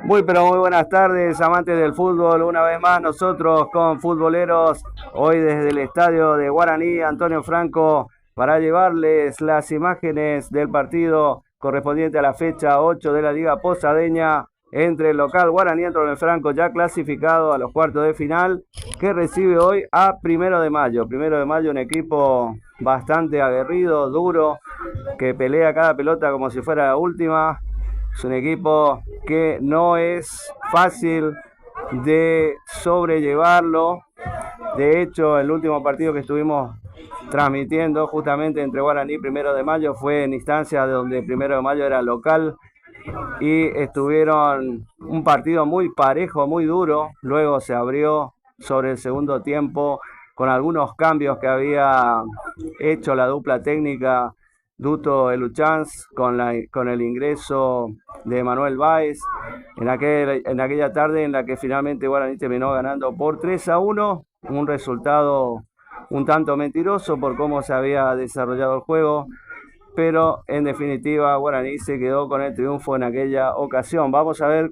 Muy pero muy buenas tardes, amantes del fútbol. Una vez más nosotros con Futboleros, hoy desde el estadio de Guaraní, Antonio Franco, para llevarles las imágenes del partido correspondiente a la fecha 8 de la Liga Posadeña entre el local Guaraní Antonio Franco, ya clasificado a los cuartos de final, que recibe hoy a Primero de Mayo. Primero de Mayo, un equipo bastante aguerrido, duro, que pelea cada pelota como si fuera la última. Es un equipo que no es fácil de sobrellevarlo. De hecho, el último partido que estuvimos transmitiendo justamente entre Guaraní y Primero de Mayo fue en instancia de donde Primero de Mayo era local y estuvieron un partido muy parejo, muy duro. Luego se abrió sobre el segundo tiempo con algunos cambios que había hecho la dupla técnica Duto Eluchans con el ingreso de Manuel Báez en aquella tarde en la que finalmente Guaraní terminó ganando por 3-1, un resultado un tanto mentiroso por cómo se había desarrollado el juego, pero en definitiva Guaraní se quedó con el triunfo en aquella ocasión. Vamos a ver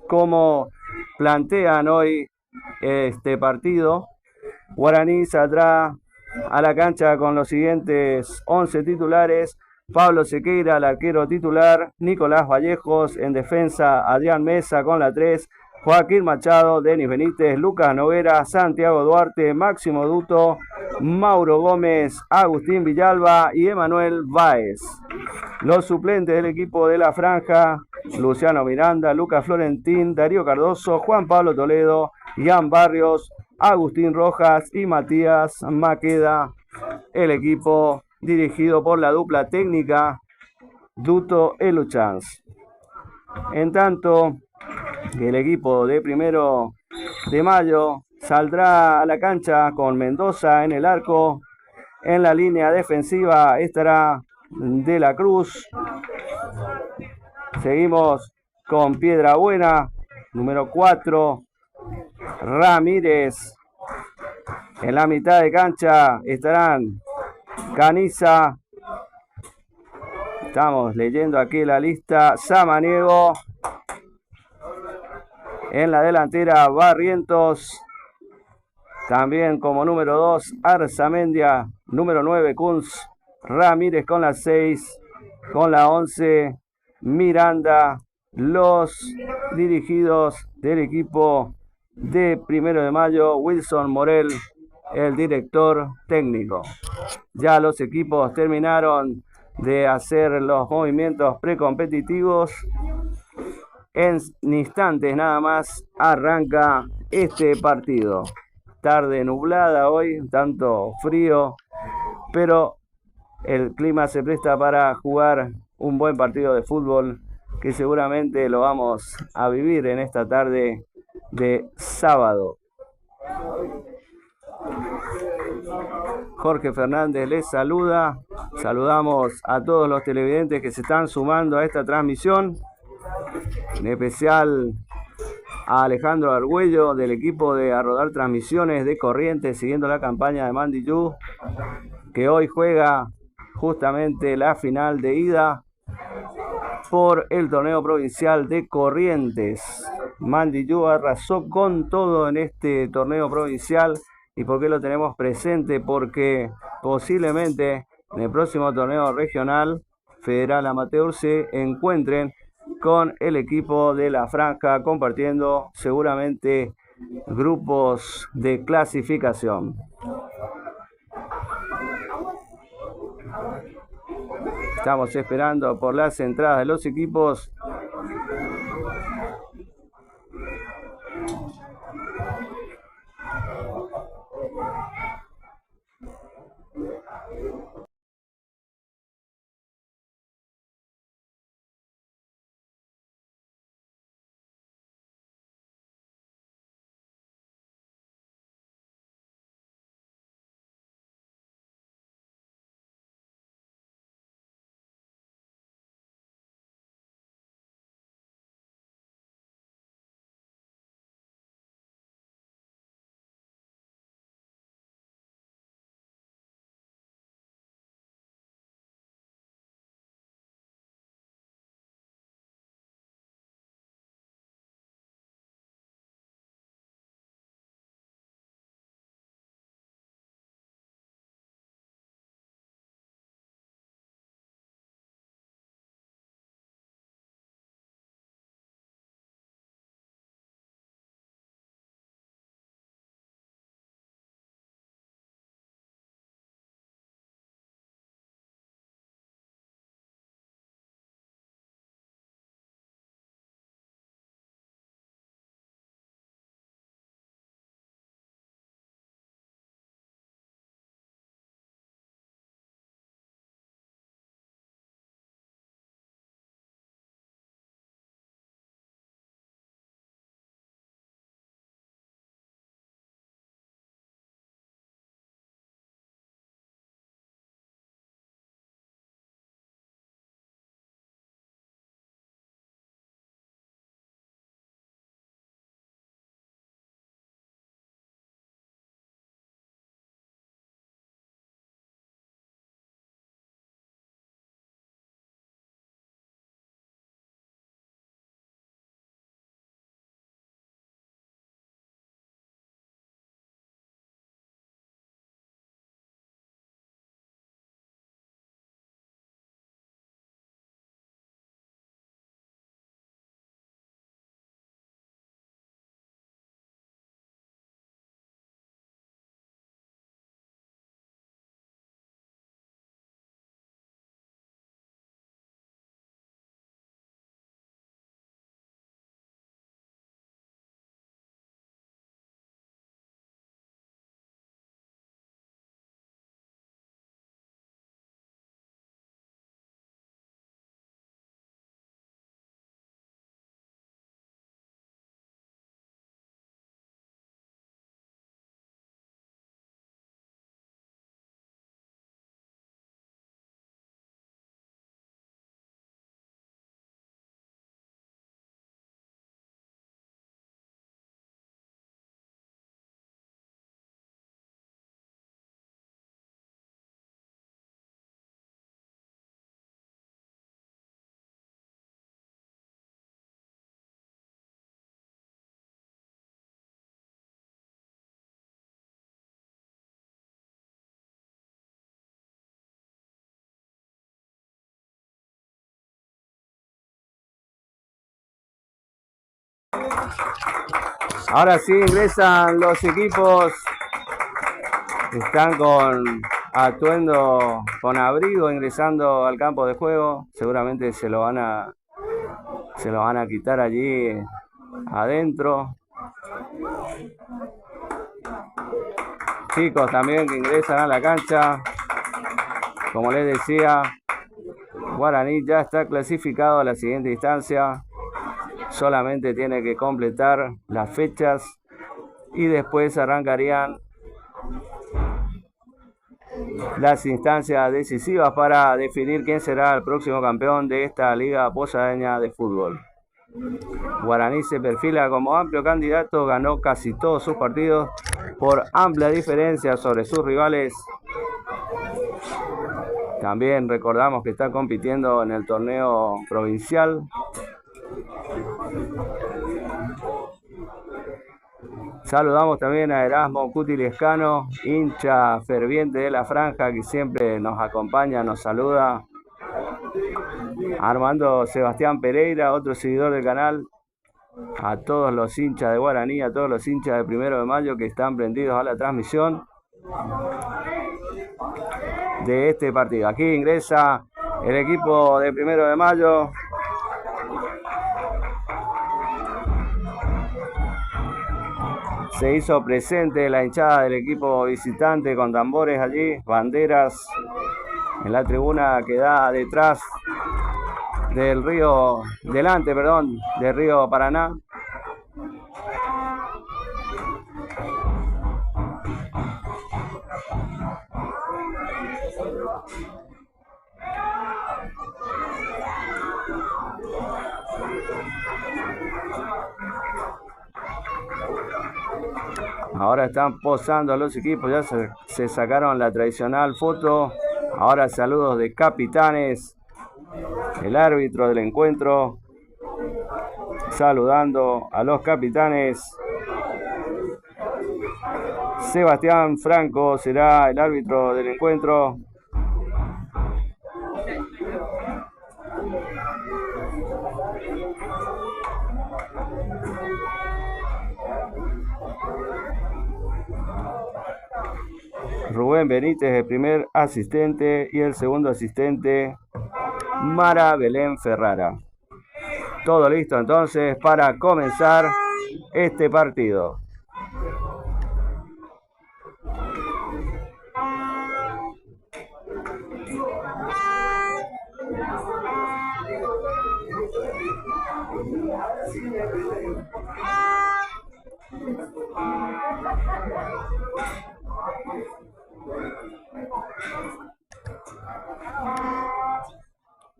cómo plantean hoy este partido. Guaraní saldrá a la cancha con los siguientes 11 titulares: Pablo Sequeira, el arquero titular; Nicolás Vallejos en defensa; Adrián Mesa con la 3; Joaquín Machado, Denis Benítez, Lucas Noguera, Santiago Duarte, Máximo Duto, Mauro Gómez, Agustín Villalba y Emanuel Báez. Los suplentes del equipo de la franja: Luciano Miranda, Lucas Florentín, Darío Cardoso, Juan Pablo Toledo, Ian Barrios, Agustín Rojas y Matías Maqueda. El equipo dirigido por la dupla técnica Duto Eluchans. En tanto, el equipo de Primero de Mayo saldrá a la cancha con Mendoza en el arco. En la línea defensiva estará De la Cruz. Seguimos con Piedrabuena, número 4. Ramírez. En la mitad de cancha estarán Caniza. Estamos leyendo aquí la lista. Samaniego. En la delantera, Barrientos. También como número 2, Arzamendia. Número 9, Kunz. Ramírez con la 6. Con la 11, Miranda. Los dirigidos del equipo de Primero de Mayo, Wilson Morel, el director técnico. Ya los equipos terminaron de hacer los movimientos precompetitivos. En instantes nada más arranca este partido. Tarde nublada hoy, un tanto frío, pero el clima se presta para jugar un buen partido de fútbol que seguramente lo vamos a vivir en esta tarde de sábado. Jorge Fernández les saluda. Saludamos a todos los televidentes que se están sumando a esta transmisión, en especial a Alejandro Argüello del equipo de A Rodar Transmisiones de Corrientes, siguiendo la campaña de Mandillú, que hoy juega justamente la final de ida por el torneo provincial de Corrientes. Mandillú arrasó con todo en este torneo provincial. ¿Y por qué lo tenemos presente? Porque posiblemente en el próximo torneo regional federal amateur se encuentren con el equipo de la franja, compartiendo seguramente grupos de clasificación. Estamos esperando por las entradas de los equipos. Ahora sí ingresan los equipos. Están con atuendo, con abrigo, ingresando al campo de juego. Seguramente se lo van a quitar allí adentro. Chicos también que ingresan a la cancha. Como les decía, Guaraní ya está clasificado a la siguiente instancia. Solamente tiene que completar las fechas y después arrancarían las instancias decisivas para definir quién será el próximo campeón de esta Liga Posadeña de Fútbol. Guaraní se perfila como amplio candidato, ganó casi todos sus partidos por amplia diferencia sobre sus rivales. También recordamos que está compitiendo en el torneo provincial. Saludamos también a Erasmo Cutilescano, hincha ferviente de la franja que siempre nos acompaña, nos saluda. Armando Sebastián Pereira, otro seguidor del canal. A todos los hinchas de Guaraní, a todos los hinchas de 1 de Mayo que están prendidos a la transmisión de este partido. Aquí ingresa el equipo de 1 de Mayo. Se hizo presente la hinchada del equipo visitante con tambores allí, banderas en la tribuna que da detrás del río, del río Paraná. Ahora están posando los equipos, ya se sacaron la tradicional foto. Ahora saludos de capitanes. El árbitro del encuentro saludando a los capitanes. Sebastián Franco será el árbitro del encuentro. Rubén Benítez, el primer asistente, y el segundo asistente, Mara Belén Ferrara. Todo listo entonces para comenzar este partido.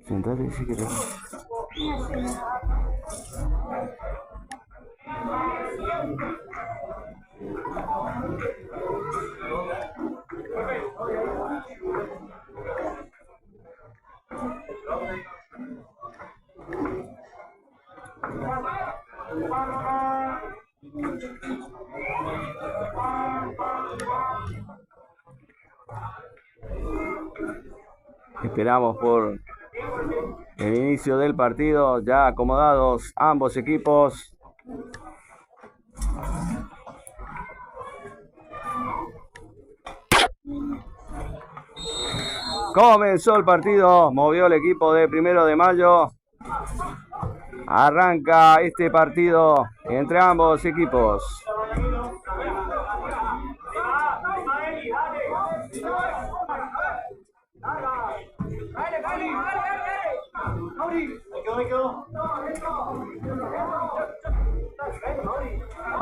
Sentate si quieres. Esperamos por el inicio del partido, ya acomodados ambos equipos. Comenzó el partido, movió el equipo de 1 de Mayo. Arranca este partido entre ambos equipos.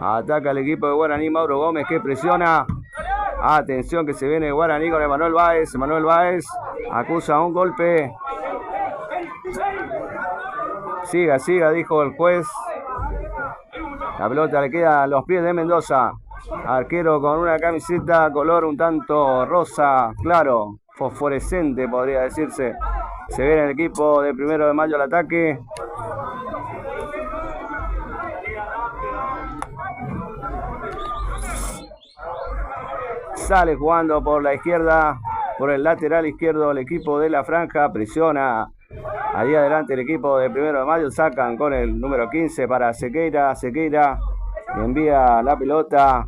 Ataca el equipo de Guaraní, Mauro Gómez, que presiona. Atención que se viene Guaraní con Emanuel Báez. Emanuel Báez acusa un golpe. Siga, dijo el juez. La pelota le queda a los pies de Mendoza. Arquero con una camiseta color un tanto rosa, claro, fosforescente podría decirse. Se viene el equipo de 1 de Mayo al ataque. Sale jugando por la izquierda, por el lateral izquierdo el equipo de la franja. Presiona allí adelante el equipo de 1 de Mayo. Sacan con el número 15 para Sequeira. Sequeira envía la pelota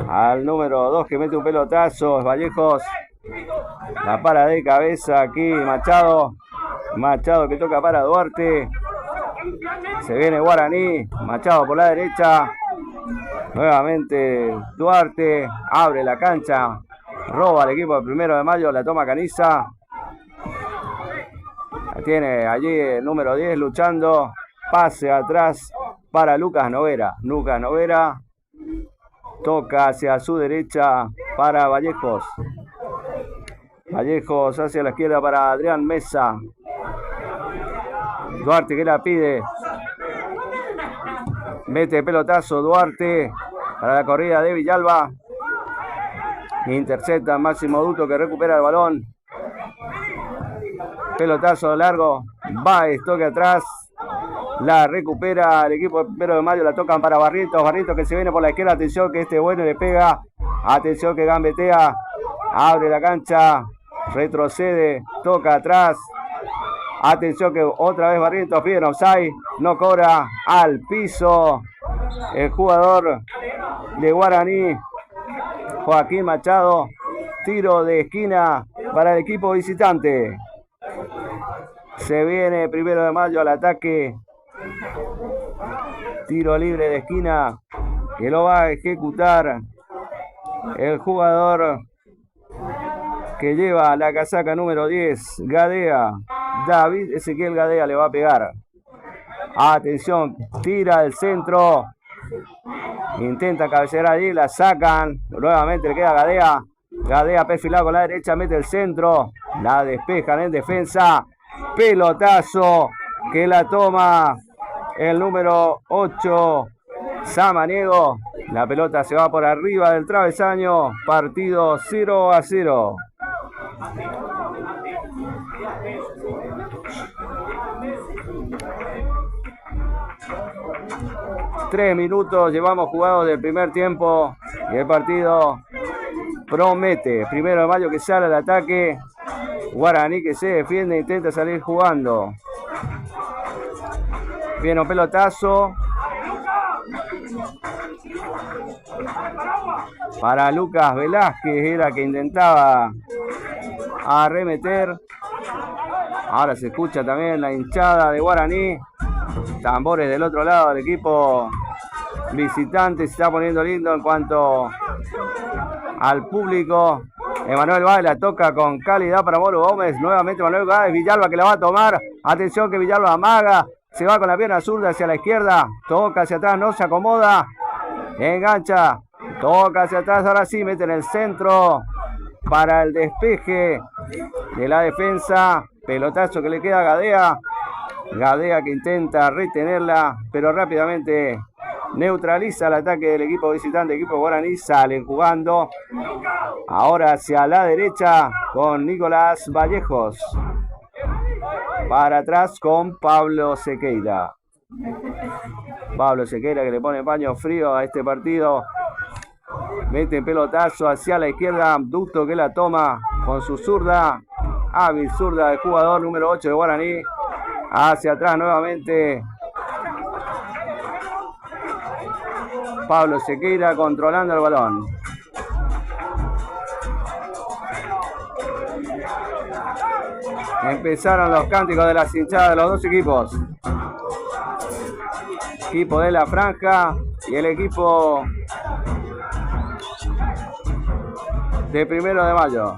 al número 2 que mete un pelotazo. Es Vallejos. La para de cabeza aquí Machado. Machado que toca para Duarte. Se viene Guaraní. Machado por la derecha. Nuevamente Duarte. Abre la cancha. Roba al equipo del 1 de Mayo. La toma Caniza. La tiene allí el número 10 luchando. Pase atrás para Lucas Noguera. Lucas Noguera toca hacia su derecha para Vallejos. Vallejos hacia la izquierda para Adrián Mesa. Duarte que la pide. Mete pelotazo Duarte para la corrida de Villalba. Intercepta Máximo Duto que recupera el balón. Pelotazo largo. Baez toca atrás. La recupera el equipo del 1 de Mayo. La tocan para Barrientos. Barrientos que se viene por la izquierda. Atención que este bueno le pega. Atención que gambetea. Abre la cancha. Retrocede. Toca atrás. Atención que otra vez Barrientos pide offside. No cobra. Al piso. El jugador de Guaraní. Joaquín Machado. Tiro de esquina para el equipo visitante. Se viene 1 de Mayo al ataque. Tiro libre de esquina que lo va a ejecutar el jugador que lleva la casaca número 10, Gadea. David Ezequiel Gadea le va a pegar. Atención, tira el centro. Intenta cabecear allí, la sacan. Nuevamente le queda Gadea. Gadea perfilado con la derecha, mete el centro. La despejan en defensa. Pelotazo que la toma el número 8, Samaniego. La pelota se va por arriba del travesaño. Partido 0-0. Tres minutos llevamos jugados del primer tiempo y el partido promete. 1 de Mayo que sale al ataque. Guaraní que se defiende, intenta salir jugando. Viene un pelotazo para Lucas Velázquez, era que intentaba arremeter. Ahora se escucha también la hinchada de Guaraní. Tambores del otro lado del equipo visitante. Se está poniendo lindo en cuanto al público. Emanuel Báez la toca con calidad para Moro Gómez. Nuevamente Emanuel Báez. Villalba que la va a tomar. Atención que Villalba amaga. Se va con la pierna zurda hacia la izquierda. Toca hacia atrás, no se acomoda. Engancha. Toca hacia atrás. Ahora sí, mete en el centro. Para el despeje de la defensa. Pelotazo que le queda a Gadea. Gadea que intenta retenerla. Pero rápidamente neutraliza el ataque del equipo visitante. El equipo Guaraní salen jugando. Ahora hacia la derecha con Nicolás Vallejos. Para atrás con Pablo Sequeira. Pablo Sequeira que le pone paño frío a este partido. Mete pelotazo hacia la izquierda. Ducto que la toma con su zurda. Hábil zurda del jugador número 8 de Guaraní. Hacia atrás nuevamente. Pablo Sequeira controlando el balón. Empezaron los cánticos de las hinchadas de los dos equipos. Equipo de la franja y el equipo de 1 de Mayo.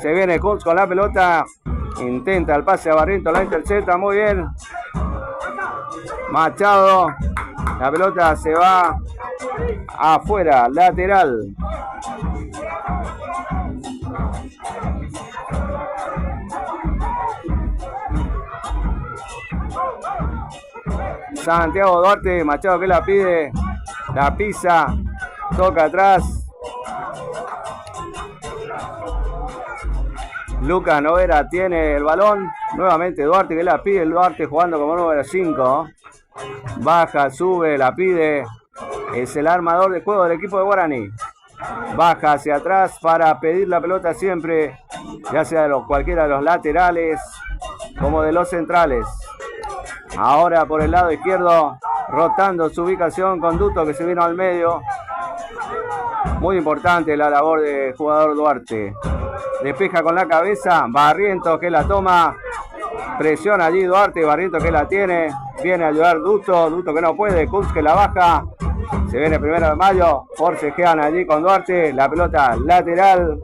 Se viene Colts con la pelota. Intenta el pase a Barrientos, la intercepta muy bien. Machado. La pelota se va afuera, lateral. Santiago Duarte, Machado que la pide. La pisa. Toca atrás. Lucas Noguera tiene el balón. Nuevamente Duarte que la pide. Duarte jugando como número 5. Baja, sube, la pide. Es el armador de juego del equipo de Guaraní. Baja hacia atrás para pedir la pelota siempre. Ya sea de cualquiera de los laterales. como de los centrales. Ahora por el lado izquierdo, rotando su ubicación con Duto, que se vino al medio. Muy importante la labor del jugador Duarte. Despeja con la cabeza, Barrientos que la toma. Presiona allí Duarte, Barrientos que la tiene. Viene a ayudar Duto, Duto que no puede, Kunz que la baja. Se viene Primero de Mayo, forcejean allí con Duarte. La pelota lateral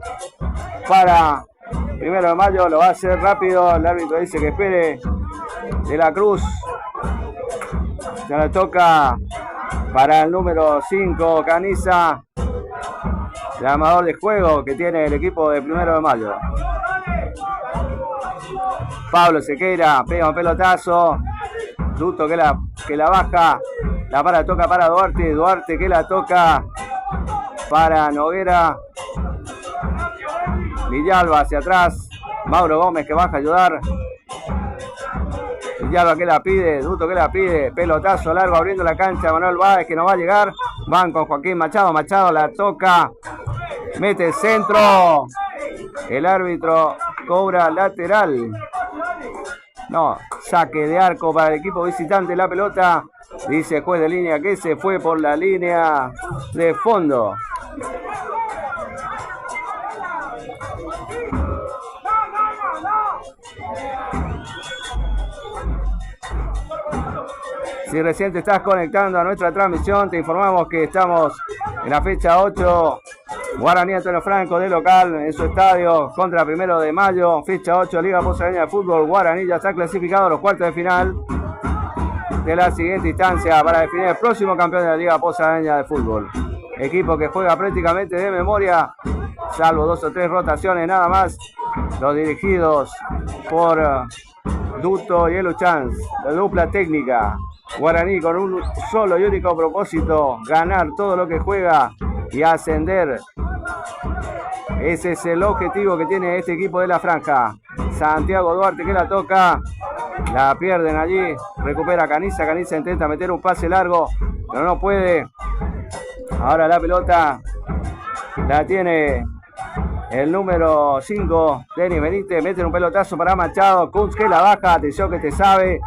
para Primero de Mayo, lo va a hacer rápido. El árbitro dice que espere. De la Cruz. Ya le toca para el número 5, Caniza. Llamador de juego que tiene el equipo de Primero de Mayo. Pablo Sequeira pega un pelotazo. Duto que la baja. La para toca para Duarte. Duarte que la toca para Noguera. Villalba hacia atrás. Mauro Gómez que baja a ayudar. Villalba que la pide, Duto que la pide, pelotazo largo abriendo la cancha, Manuel Báez que no va a llegar, van con Joaquín Machado, Machado la toca, mete el centro, el árbitro cobra lateral, no, saque de arco para el equipo visitante, la pelota, dice juez de línea que se fue por la línea de fondo. Si recién te estás conectando a nuestra transmisión, te informamos que estamos en la fecha 8. Guaraní Antonio Franco de local en su estadio contra Primero de Mayo. Fecha 8, Liga Posadeña de Fútbol. Guaraní ya está clasificado a los cuartos de final de la siguiente instancia para definir el próximo campeón de la Liga Posadeña de Fútbol. Equipo que juega prácticamente de memoria, salvo 2 o 3 rotaciones nada más. Los dirigidos por Duto y Eluchans, la dupla técnica. Guaraní con un solo y único propósito, ganar todo lo que juega y ascender. Ese es el objetivo que tiene este equipo de la franja. Santiago Duarte que la toca, la pierden allí, recupera Caniza, Caniza intenta meter un pase largo, pero no puede. Ahora la pelota la tiene el número 5, Denis Benítez, mete un pelotazo para Machado, Kunz que la baja, atención que te sabe.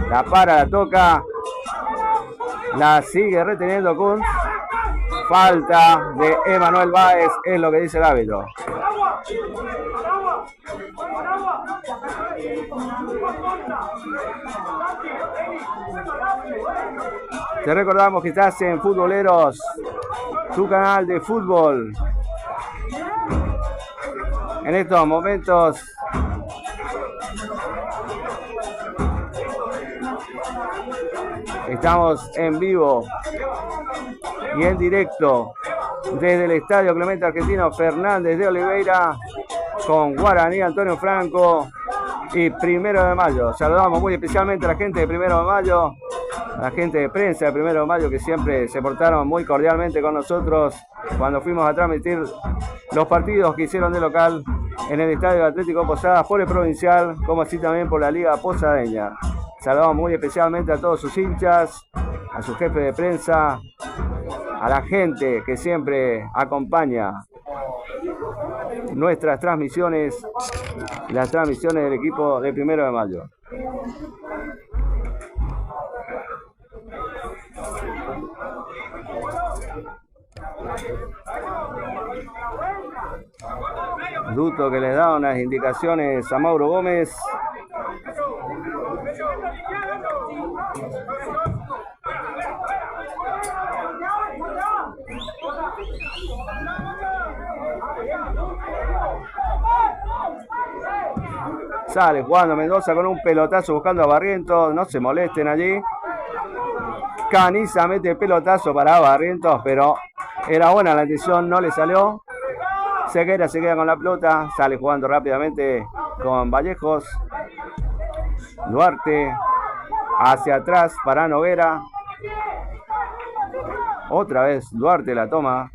La para, la toca. La sigue reteniendo Kunz. Falta de Emanuel Báez, es lo que dice el árbitro. Te recordamos que estás en Futboleros, tu canal de fútbol. En estos momentos estamos en vivo y en directo desde el Estadio Clemente Argentino Fernández de Oliveira con Guaraní Antonio Franco y Primero de Mayo. Saludamos muy especialmente a la gente de Primero de Mayo, a la gente de prensa de Primero de Mayo que siempre se portaron muy cordialmente con nosotros cuando fuimos a transmitir los partidos que hicieron de local en el Estadio Atlético Posadas por el Provincial, como así también por la Liga Posadeña. Saludamos muy especialmente a todos sus hinchas, a su jefe de prensa, a la gente que siempre acompaña nuestras transmisiones, las transmisiones del equipo de Primero de Mayo. Duto que le da unas indicaciones a Mauro Gómez. Sale jugando Mendoza con un pelotazo buscando a Barrientos. No se molesten allí. Caniza mete el pelotazo para Barrientos, pero era buena la decisión, no le salió. Sequeira se queda con la pelota. Sale jugando rápidamente con Vallejos. Duarte hacia atrás para Noguera. Otra vez Duarte la toma.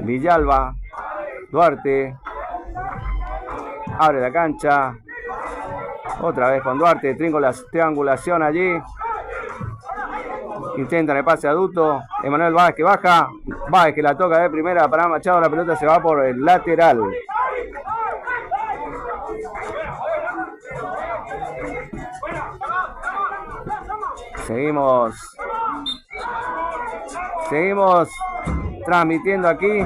Villalba. Duarte. Abre la cancha. Otra vez con Duarte. Triangulación allí. Intentan el pase a Duto. Emanuel Báez que baja. Báez que la toca de primera para Machado. La pelota se va por el lateral. Seguimos transmitiendo aquí.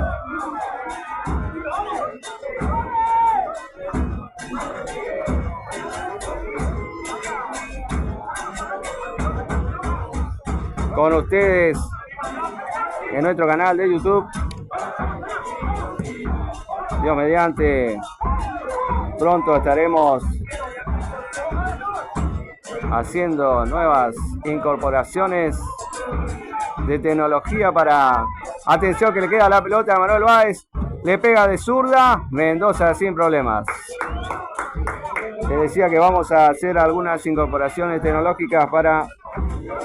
Con ustedes en nuestro canal de YouTube. Dios mediante, pronto estaremos haciendo nuevas incorporaciones de tecnología para... Atención que le queda la pelota a Manuel Báez. Le pega de zurda. Mendoza sin problemas. Les decía que vamos a hacer algunas incorporaciones tecnológicas para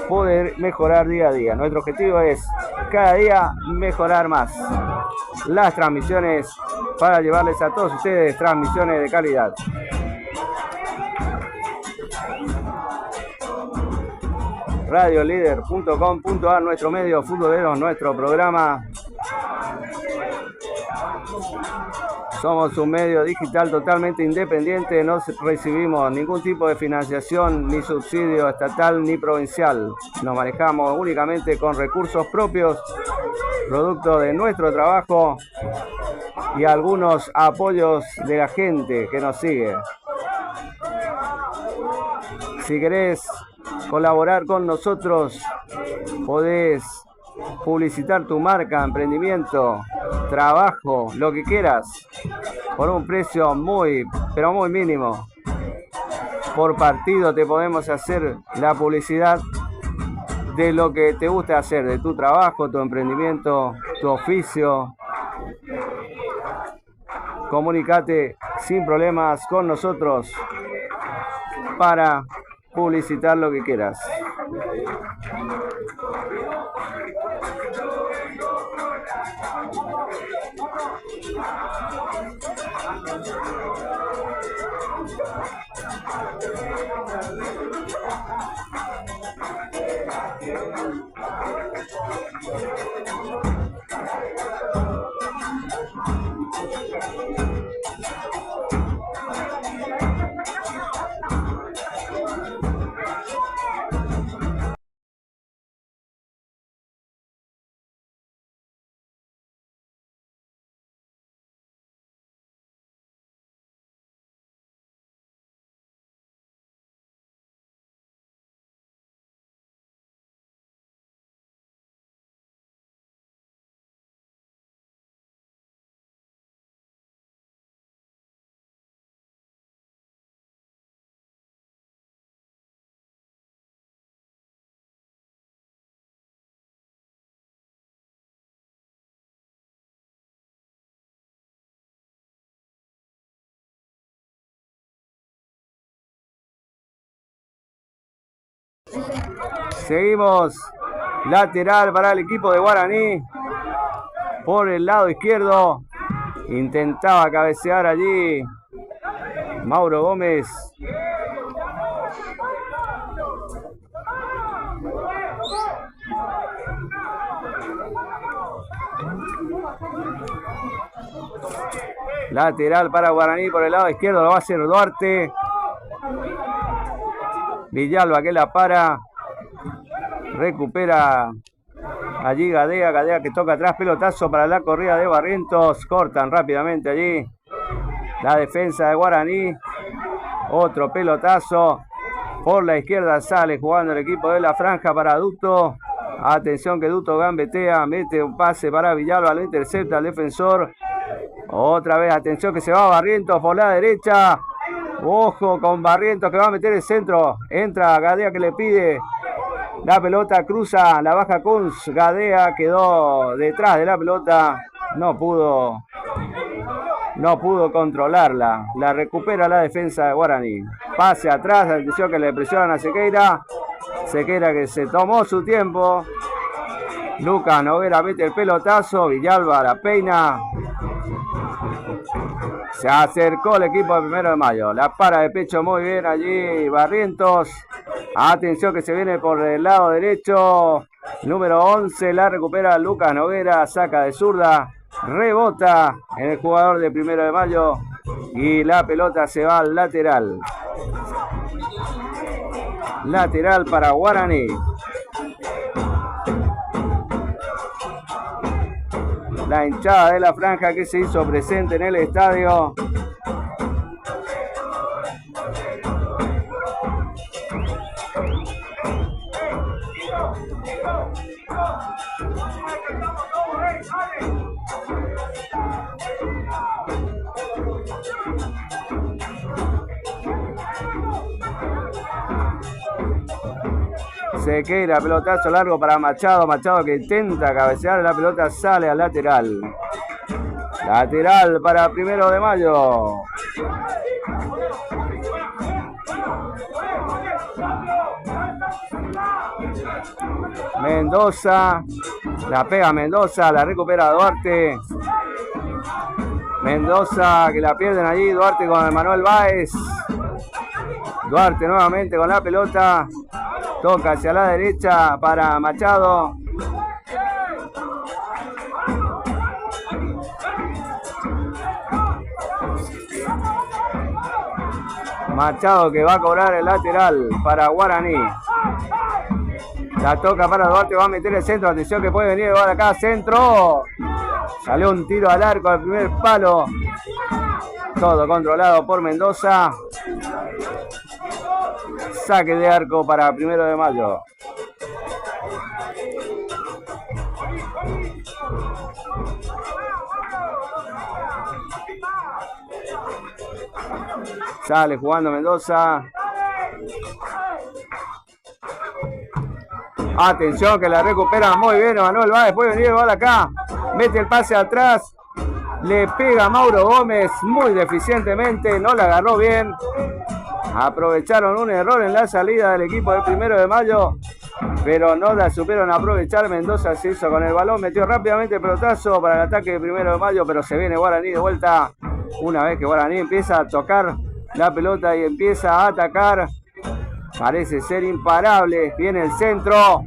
poder mejorar día a día. Nuestro objetivo es cada día mejorar más las transmisiones para llevarles a todos ustedes transmisiones de calidad. Radiolider.com.ar, nuestro medio futbolero, nuestro programa. Somos un medio digital totalmente independiente, no recibimos ningún tipo de financiación, ni subsidio estatal ni provincial. Nos manejamos únicamente con recursos propios, producto de nuestro trabajo y algunos apoyos de la gente que nos sigue. Si querés colaborar con nosotros, podés publicitar tu marca, emprendimiento, trabajo, lo que quieras, por un precio muy, pero muy mínimo. Por partido te podemos hacer la publicidad de lo que te gusta hacer, de tu trabajo, tu emprendimiento, tu oficio. Comunicate sin problemas con nosotros para publicitar lo que quieras. Seguimos lateral para el equipo de Guaraní. Por el lado izquierdo intentaba cabecear allí Mauro Gómez. Lateral para Guaraní por el lado izquierdo, lo va a hacer Duarte. Villalba que la para. Recupera allí Gadea. Gadea que toca atrás. Pelotazo para la corrida de Barrientos. Cortan rápidamente allí la defensa de Guaraní. Otro pelotazo. Por la izquierda sale jugando el equipo de la franja para Duto. Atención que Duto gambetea. Mete un pase para Villalba. Lo intercepta el defensor. Otra vez atención que se va Barrientos por la derecha. Ojo con Barrientos que va a meter el centro. Entra Gadea que le pide la pelota, cruza, la baja Kunz. Gadea quedó detrás de la pelota. No pudo controlarla. La recupera la defensa de Guaraní. Pase atrás, atención que le presionan a Sequeira. Sequeira que se tomó su tiempo. Lucas Noguera mete el pelotazo. Villalba la peina. Se acercó el equipo de 1 de Mayo. La para de pecho muy bien allí Barrientos. Atención que se viene por el lado derecho. Número 11 la recupera Lucas Noguera. Saca de zurda. Rebota en el jugador de 1 de Mayo. Y la pelota se va al lateral. Lateral para Guaraní. La hinchada de la franja que se hizo presente en el estadio. Sequeira, pelotazo largo para Machado. Machado que intenta cabecear, la pelota sale al lateral. Lateral para 1 de Mayo. Mendoza, la pega Mendoza, la recupera Duarte. Mendoza que la pierden allí, Duarte con Manuel Báez. Duarte nuevamente con la pelota. Toca hacia la derecha para Machado. Machado que va a cobrar el lateral para Guaraní. La toca para Duarte, va a meter el centro. Atención que puede venir de acá, centro. Salió un tiro al arco al primer palo. Todo controlado por Mendoza. Saque de arco para 1 de Mayo. Sale jugando Mendoza. Atención que la recupera muy bien Manuel Báez. Puede venir el bal acá. Mete el pase atrás. Le pega a Mauro Gómez muy deficientemente. No la agarró bien. Aprovecharon un error en la salida del equipo de 1 de Mayo. Pero no la supieron aprovechar. Mendoza se hizo con el balón. Metió rápidamente el pelotazo para el ataque de 1 de Mayo. Pero se viene Guaraní de vuelta. Una vez que Guaraní empieza a tocar la pelota y empieza a atacar. Parece ser imparable. Viene el centro.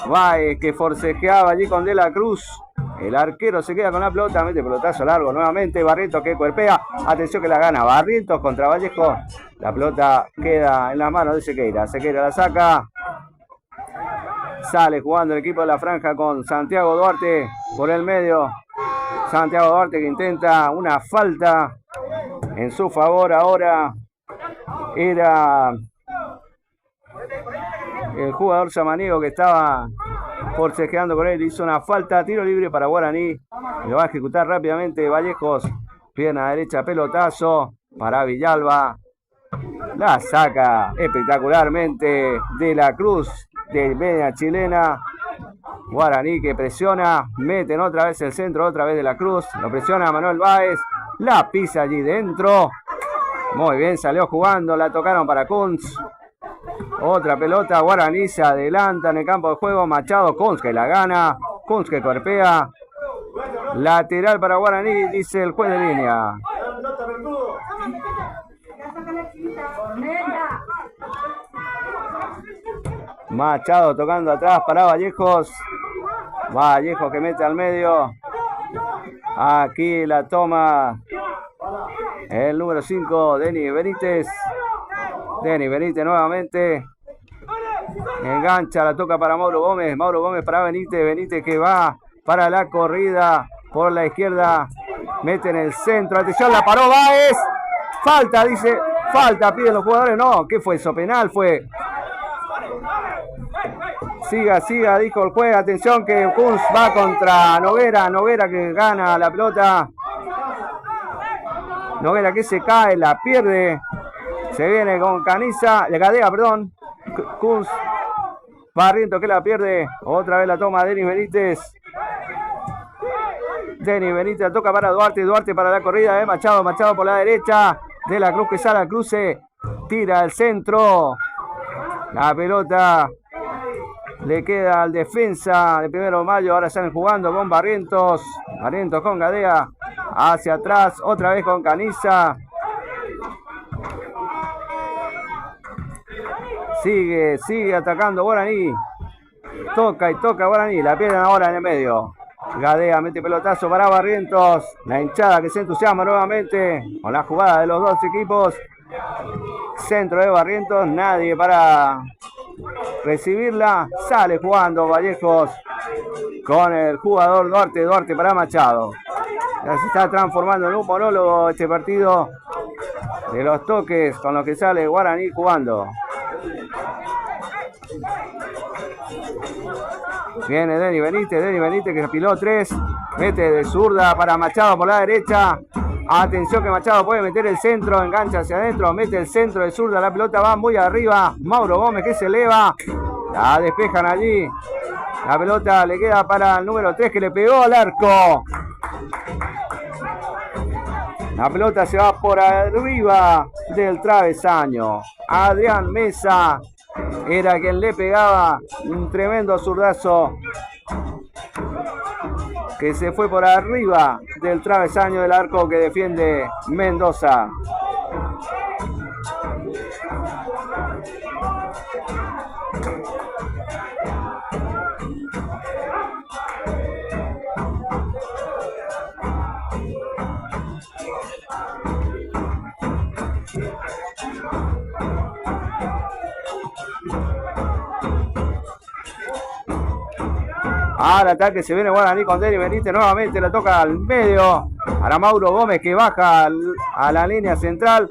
Báez que forcejeaba allí con De la Cruz. El arquero se queda con la pelota. Mete pelotazo largo nuevamente. Barrientos que cuerpea. Atención que la gana Barrientos contra Vallejo. La pelota queda en las manos de Sequeira. Sequeira la saca. Sale jugando el equipo de la franja con Santiago Duarte por el medio. Santiago Duarte que intenta una falta en su favor. Ahora era el jugador Samaniego que estaba forcejeando con él. Hizo una falta, tiro libre para Guaraní. Lo va a ejecutar rápidamente Vallejos. Pierna derecha, pelotazo para Villalba. La saca espectacularmente De la Cruz de media chilena. Guaraní que presiona. Meten otra vez el centro, otra vez De la Cruz. Lo presiona Manuel Báez. La pisa allí dentro. Muy bien, salió jugando. La tocaron para Kunz. Otra pelota, Guaraní se adelanta en el campo de juego. Machado, Kunz que la gana. Kunz que cuerpea. Lateral para Guaraní, dice el juez de línea. Machado tocando atrás para Vallejos. Vallejos que mete al medio. Aquí la toma el número 5, Denis Benítez. Denis Benítez nuevamente. Engancha, la toca para Mauro Gómez. Mauro Gómez para Benítez. Benítez que va para la corrida por la izquierda. Mete en el centro. Atención, la paró Báez. Falta, dice. Falta, piden los jugadores. No, ¿qué fue eso? Penal fue. Siga, siga, dijo el juez. Atención que Kunz va contra Noguera. Noguera que gana la pelota. Noguera que se cae, la pierde. Se viene con Caniza. Le Gadea, perdón. Kunz. Barrientos que la pierde. Otra vez la toma Denis Benítez. Denis Benítez la toca para Duarte. Duarte para la corrida de Machado. Machado por la derecha. De la Cruz que sale al cruce. Tira al centro. La pelota le queda al defensa de 1 de Mayo. Ahora salen jugando con Barrientos. Barrientos con Gadea. Hacia atrás. Otra vez con Caniza. Sigue atacando Guaraní. Toca y toca Guaraní. La pierden ahora en el medio. Gadea mete pelotazo para Barrientos. La hinchada que se entusiasma nuevamente con la jugada de los dos equipos. Centro de Barrientos, nadie para recibirla. Sale jugando Vallejos con el jugador Duarte. Duarte para Machado. Ya se está transformando en un monólogo este partido de los toques con los que sale Guaraní jugando. Viene Denny Benítez que apiló 3. Mete de zurda para Machado por la derecha. Atención que Machado puede meter el centro, engancha hacia adentro, mete el centro de zurda, la pelota va muy arriba. Mauro Gómez que se eleva, la despejan allí. La pelota le queda para el número 3 que le pegó al arco. La pelota se va por arriba del travesaño. Adrián Mesa era quien le pegaba un tremendo zurdazo que se fue por arriba del travesaño del arco que defiende Mendoza. Al ataque se viene Guaraní con Denny Benítez, nuevamente la toca al medio. Para Mauro Gómez que baja a la línea central.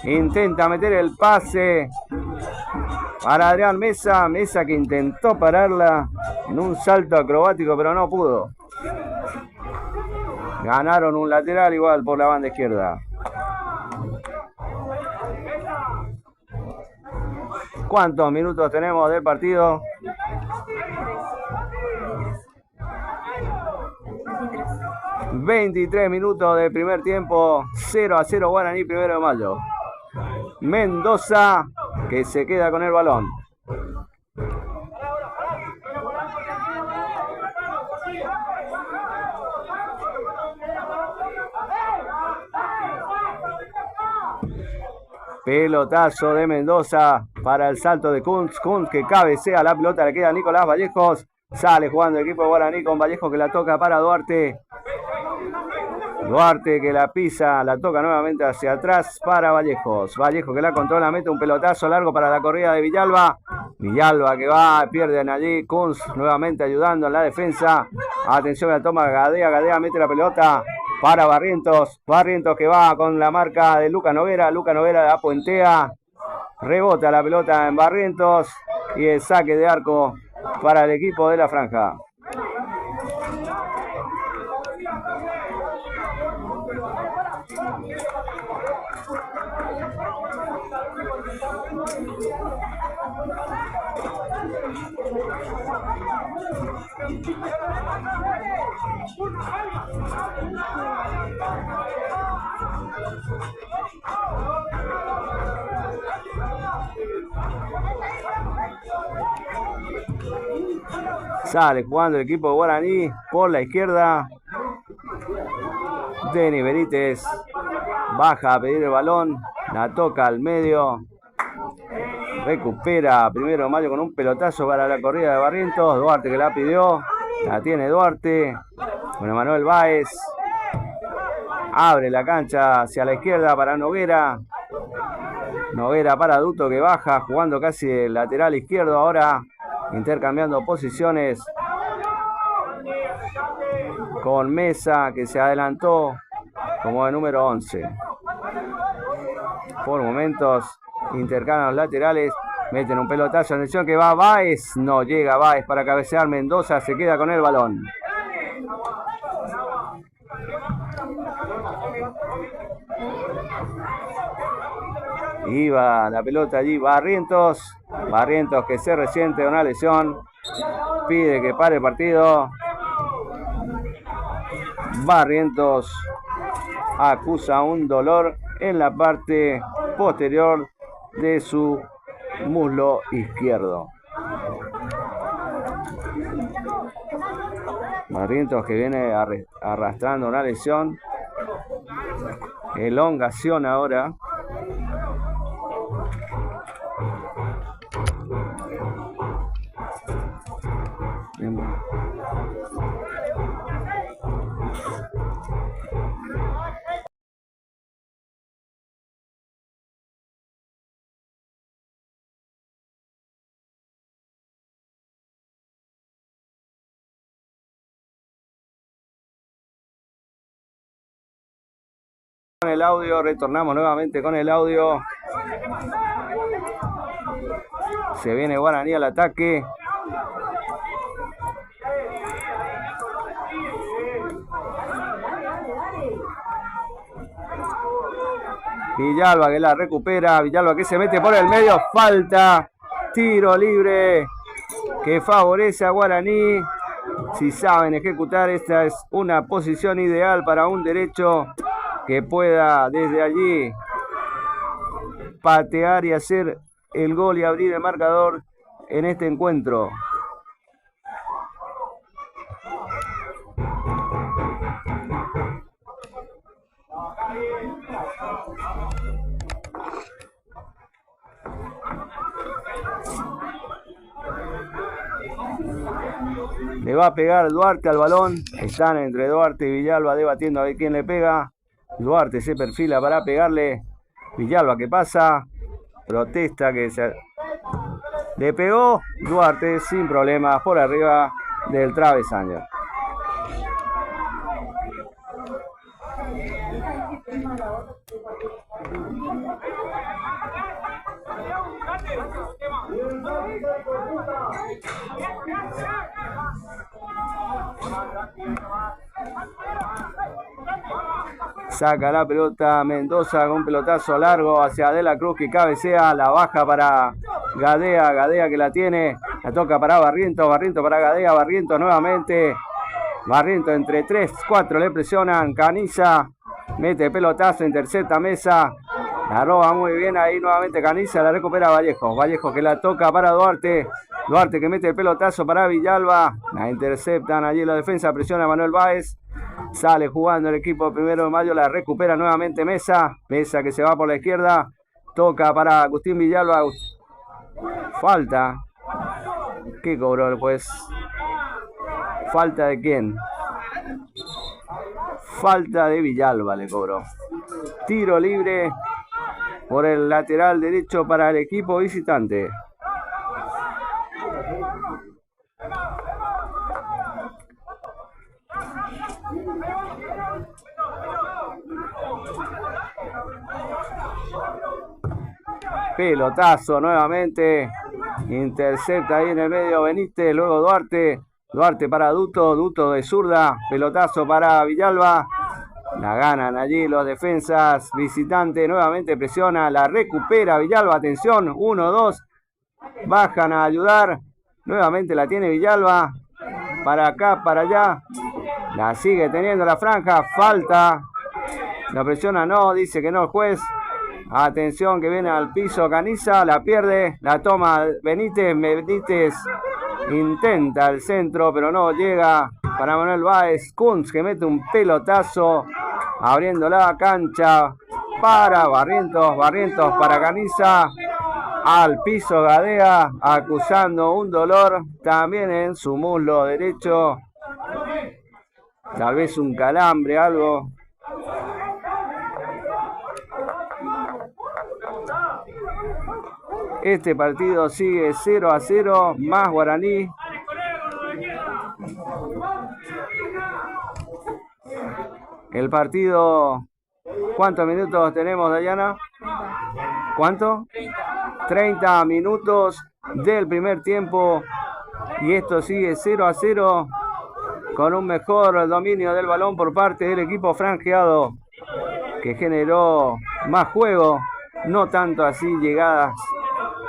Intenta meter el pase para Adrián Mesa. Mesa que intentó pararla en un salto acrobático pero no pudo. Ganaron un lateral igual por la banda izquierda. ¿Cuántos minutos tenemos del partido? 23 minutos del primer tiempo, 0-0 Guaraní, 1 de mayo. Mendoza que se queda con el balón. Pelotazo de Mendoza para el salto de Kuntz. Kuntz que cabecea la pelota, le queda a Nicolás Vallejos. Sale jugando el equipo de Guaraní con Vallejos que la toca para Duarte. Duarte que la pisa, la toca nuevamente hacia atrás para Vallejos. Vallejos que la controla, mete un pelotazo largo para la corrida de Villalba. Villalba que va, pierden allí. Kunz nuevamente ayudando en la defensa. Atención que la toma Gadea. Gadea mete la pelota para Barrientos. Barrientos que va con la marca de Luca Noguera. Luca Noguera la puentea. Rebota la pelota en Barrientos. Y el saque de arco para el equipo de la franja. Sale jugando el equipo de Guaraní por la izquierda. Denny Benítez baja a pedir el balón, la toca al medio. Recupera 1 de mayo con un pelotazo para la corrida de Barrientos. Duarte que la pidió, la tiene Duarte. Con Manuel Báez. Abre la cancha hacia la izquierda para Noguera. Noguera para Duto que baja, jugando casi el lateral izquierdo ahora. Intercambiando posiciones con Mesa que se adelantó como de número 11. Por momentos intercambian los laterales, meten un pelotazo, atención que va Báez, no llega Báez para cabecear. Mendoza se queda con el balón. Iba la pelota allí Barrientos. Barrientos que se resiente de una lesión. Pide que pare el partido. Barrientos acusa un dolor en la parte posterior de su muslo izquierdo. Barrientos que viene arrastrando una lesión. Elongación ahora. el audio, retornamos nuevamente con el audio. Se viene Guaraní al ataque. Villalba que la recupera, Villalba que se mete por el medio, falta, tiro libre que favorece a Guaraní. Si saben ejecutar, esta es una posición ideal para un derecho que pueda desde allí patear y hacer el gol y abrir el marcador en este encuentro. Le va a pegar Duarte al balón. Están entre Duarte y Villalba debatiendo a ver quién le pega. Duarte se perfila para pegarle. Villalba que pasa. Protesta que se... Le pegó Duarte sin problemas por arriba del travesaño. Saca la pelota Mendoza con un pelotazo largo hacia De la Cruz que cabecea, la baja para Gadea, Gadea que la tiene, la toca para Barrientos, Barrientos para Gadea, Barrientos nuevamente, Barrientos entre 3, 4 le presionan, Caniza, mete pelotazo, intercepta Mesa, la roba muy bien ahí nuevamente Caniza, la recupera Vallejo, Vallejo que la toca para Duarte, Duarte que mete el pelotazo para Villalba, la interceptan allí la defensa, presiona a Manuel Báez. Sale jugando el equipo de 1 de Mayo, la recupera nuevamente Mesa. Mesa que se va por la izquierda. Toca para Agustín Villalba. Falta. ¿Qué cobró? Pues. ¿Falta de quién? Falta de Villalba le cobró. Tiro libre por el lateral derecho para el equipo visitante. Pelotazo nuevamente, intercepta ahí en el medio Benítez, luego Duarte, Duarte para Duto, Duto de zurda, pelotazo para Villalba, la ganan allí los defensas visitantes, nuevamente presiona, la recupera Villalba, atención, 1-2, bajan a ayudar, nuevamente la tiene Villalba, para acá, para allá, la sigue teniendo la franja, falta, la presiona no, dice que no el juez. Atención que viene al piso Caniza, la pierde, la toma Benítez, Benítez intenta el centro pero no llega para Manuel Báez, Kunz que mete un pelotazo abriendo la cancha para Barrientos, Barrientos para Caniza, al piso Gadea acusando un dolor también en su muslo derecho, tal vez un calambre, algo. Este partido sigue 0-0, más Guaraní. El partido, ¿cuántos minutos tenemos, Dayana? ¿Cuánto? 30 minutos del primer tiempo. Y esto sigue 0-0 con un mejor dominio del balón por parte del equipo franjeado, que generó más juego, no tanto así llegadas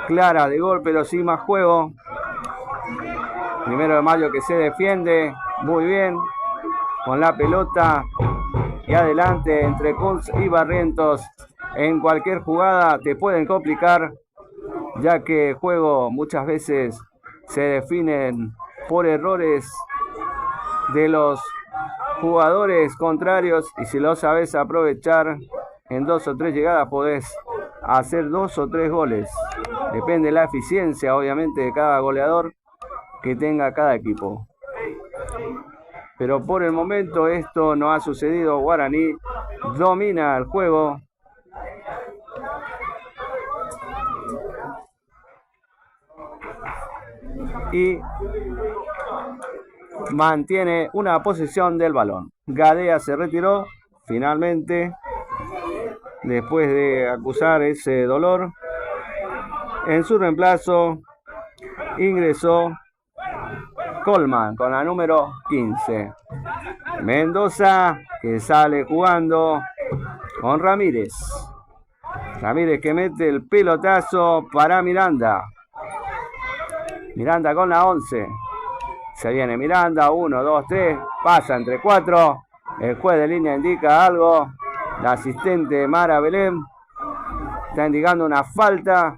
claras de gol, pero sí más juego. 1 de Mayo que se defiende muy bien con la pelota y adelante entre Kunz y Barrientos. En cualquier jugada te pueden complicar, ya que el juego muchas veces se definen por errores de los jugadores contrarios, y si lo sabes aprovechar, en 2 o 3 llegadas podés hacer 2 o 3 goles. Depende de la eficiencia, obviamente, de cada goleador que tenga cada equipo. Pero por el momento esto no ha sucedido. Guaraní domina el juego. Y mantiene una posesión del balón. Gadea se retiró finalmente. después de acusar ese dolor. En su reemplazo ingresó Coleman con la número 15. Mendoza, que sale jugando con Ramírez. Ramírez que mete el pelotazo para Miranda. Miranda con la 11. Se viene Miranda, 1, 2, 3. Pasa entre 4. El juez de línea indica algo. La asistente Mara Belén está indicando una falta.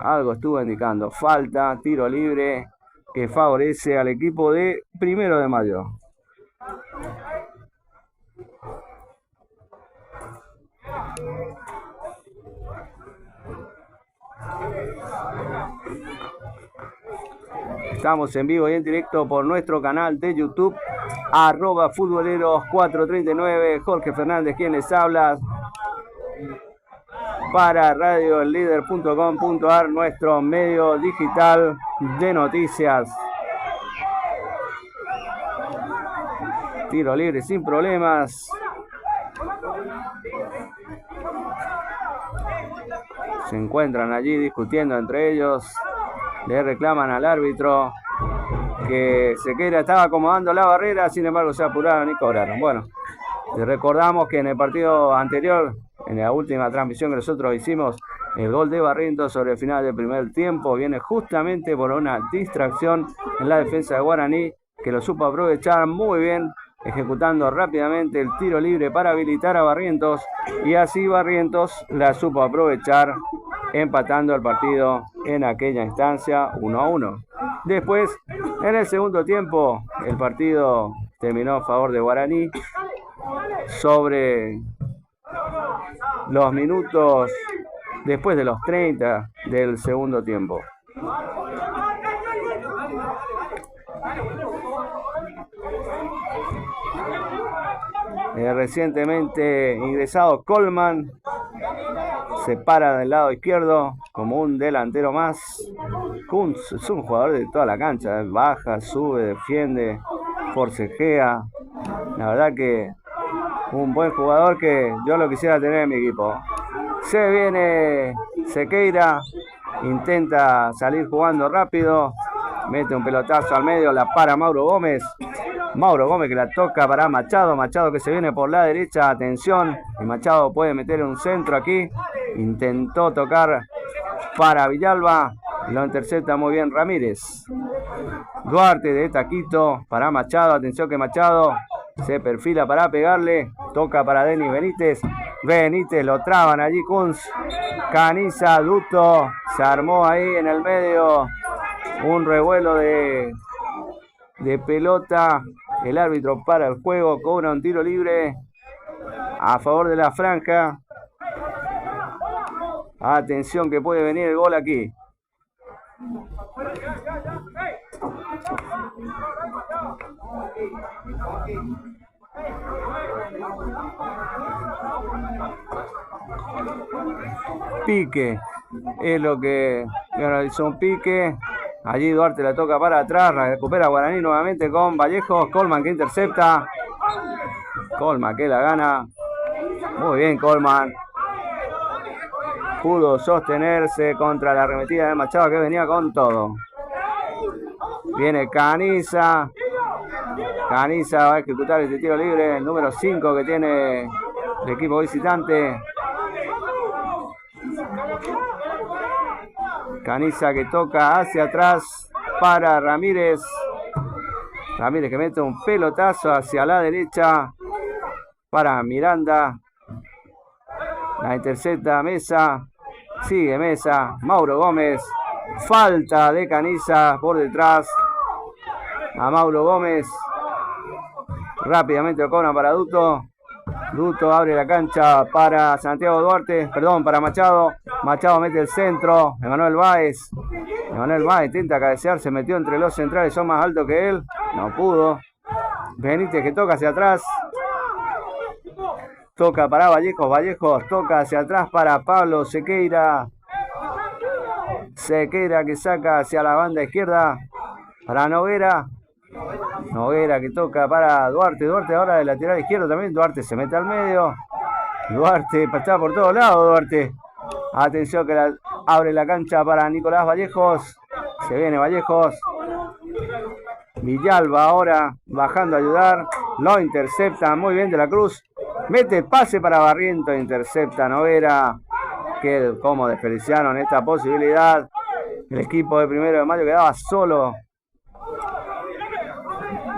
Algo estuvo indicando. Falta, tiro libre que favorece al equipo de 1 de Mayo. Estamos en vivo y en directo por nuestro canal de YouTube, @futboleros439. Jorge Fernández quien les habla para radioellider.com.ar, nuestro medio digital de noticias. Tiro libre sin problemas. Se encuentran allí discutiendo entre ellos. Le reclaman al árbitro que Sequeira estaba acomodando la barrera, sin embargo se apuraron y cobraron. Bueno, les recordamos que en el partido anterior, en la última transmisión que nosotros hicimos, el gol de Barrientos sobre el final del primer tiempo viene justamente por una distracción en la defensa de Guaraní, que lo supo aprovechar muy bien, ejecutando rápidamente el tiro libre para habilitar a Barrientos, y así Barrientos la supo aprovechar, empatando el partido en aquella instancia 1-1. Después, en el segundo tiempo, el partido terminó a favor de Guaraní sobre los minutos después de los 30 del segundo tiempo. Recientemente ingresado Coleman se para del lado izquierdo como un delantero más. Kunz es un jugador de toda la cancha, baja, sube, defiende, forcejea. La verdad que un buen jugador que yo lo quisiera tener en mi equipo. Se viene Sequeira, intenta salir jugando rápido, mete un pelotazo al medio, la para Mauro Gómez. Mauro Gómez que la toca para Machado. Machado que se viene por la derecha. Atención. Y Machado puede meter un centro aquí. Intentó tocar para Villalba. Lo intercepta muy bien Ramírez. Duarte de taquito para Machado. Atención que Machado se perfila para pegarle. Toca para Denis Benítez. Benítez lo traban allí. Kunz. Caniza. Duto. Se armó ahí en el medio un revuelo de pelota. El árbitro para el juego, cobra un tiro libre a favor de la franja. Atención que puede venir el gol aquí. Pique es lo que realizó, un pique. Allí Duarte la toca para atrás, recupera Guaraní nuevamente con Vallejos. Coleman que intercepta. Coleman que la gana. Muy bien Coleman. Pudo sostenerse contra la arremetida de Machado que venía con todo. Viene Caniza. Caniza va a ejecutar este tiro libre, el número 5 que tiene el equipo visitante. Caniza que toca hacia atrás para Ramírez. Ramírez que mete un pelotazo hacia la derecha para Miranda. La intercepta Mesa. Sigue Mesa. Mauro Gómez. Falta de Caniza por detrás a Mauro Gómez. Rápidamente lo cobran para Duto. Duto abre la cancha para Santiago Duarte. Perdón, para Machado. Machado mete el centro. Emanuel Báez. Emanuel Báez intenta cabecear. Se metió entre los centrales. Son más altos que él. No pudo. Benítez que toca hacia atrás. Toca para Vallejos. Vallejos toca hacia atrás para Pablo Sequeira. Sequeira que saca hacia la banda izquierda para Noguera. Noguera que toca para Duarte. Duarte ahora de lateral izquierdo también. Duarte se mete al medio. Duarte está por todos lados. Duarte. Atención que abre la cancha para Nicolás Vallejos. Se viene Vallejos. Villalba ahora bajando a ayudar. Lo intercepta muy bien de la Cruz. Mete el pase para Barriento. Intercepta Noguera. Que cómo desperdiciaron esta posibilidad. El equipo de 1 de Mayo quedaba solo.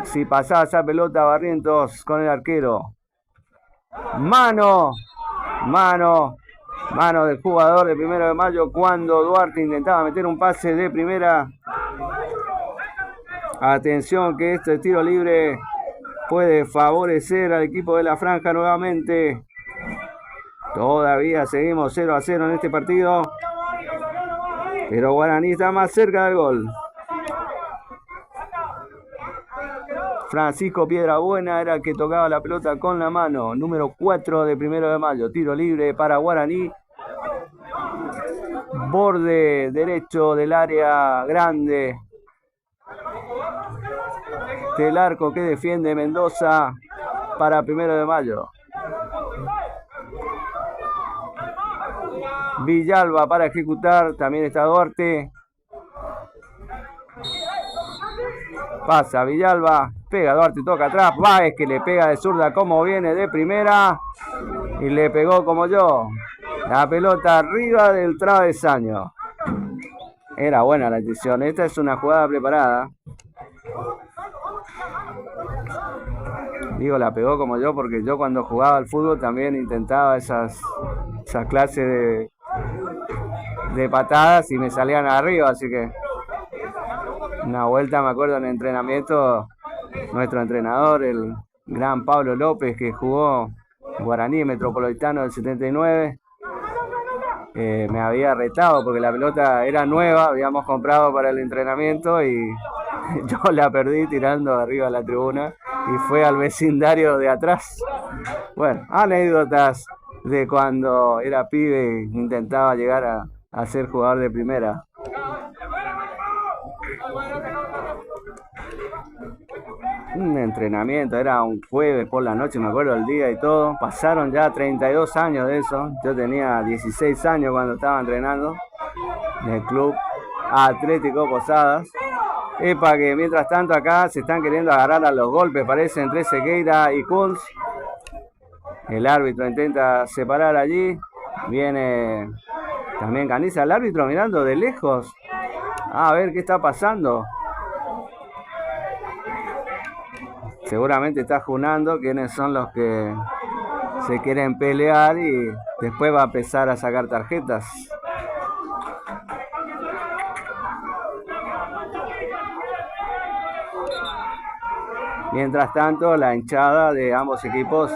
Si pasaba esa pelota Barrientos con el arquero. Mano del jugador de 1 de Mayo cuando Duarte intentaba meter un pase de primera. Atención que este tiro libre puede favorecer al equipo de la Franja nuevamente. Todavía seguimos 0-0 en este partido. Pero Guaraní está más cerca del gol. Francisco Piedrabuena era el que tocaba la pelota con la mano. Número 4 de 1 de Mayo. Tiro libre para Guaraní. Borde derecho del área grande. Del arco que defiende Mendoza para 1 de Mayo. Villalba para ejecutar. También está Duarte. Pasa Villalba, pega Duarte, toca atrás, Báez que le pega de zurda como viene de primera y le pegó como yo. La pelota arriba del travesaño. Era buena la decisión, esta es una jugada preparada. Digo, la pegó como yo porque yo cuando jugaba al fútbol también intentaba esas clases de patadas y me salían arriba, así que... Una vuelta me acuerdo en entrenamiento, nuestro entrenador, el gran Pablo López, que jugó Guaraní Metropolitano del 79, me había retado porque la pelota era nueva, habíamos comprado para el entrenamiento y yo la perdí tirando arriba a la tribuna y fue al vecindario de atrás. Bueno, anécdotas de cuando era pibe e intentaba llegar a ser jugador de primera. Un entrenamiento, era un jueves por la noche, me acuerdo el día y todo. Pasaron ya 32 años de eso. Yo tenía 16 años cuando estaba entrenando en el Club Atlético Posadas. Epa, que mientras tanto acá se están queriendo agarrar a los golpes, parece, entre Sequeira y Kunz. El árbitro intenta separar allí. Viene también Caniza, el árbitro mirando de lejos. A ver qué está pasando. Seguramente está junando quiénes son los que se quieren pelear y después va a empezar a sacar tarjetas. Mientras tanto, la hinchada de ambos equipos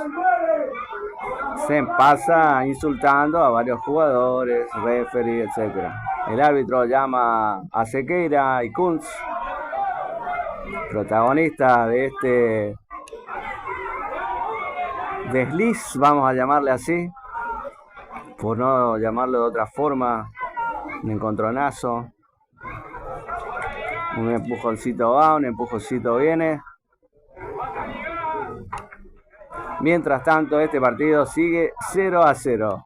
se pasa insultando a varios jugadores, referees, etc. El árbitro llama a Sequeira y Kunz, protagonista de este desliz, vamos a llamarle así, por no llamarlo de otra forma, un encontronazo, un empujoncito va, un empujoncito viene. Mientras tanto, este partido sigue 0-0.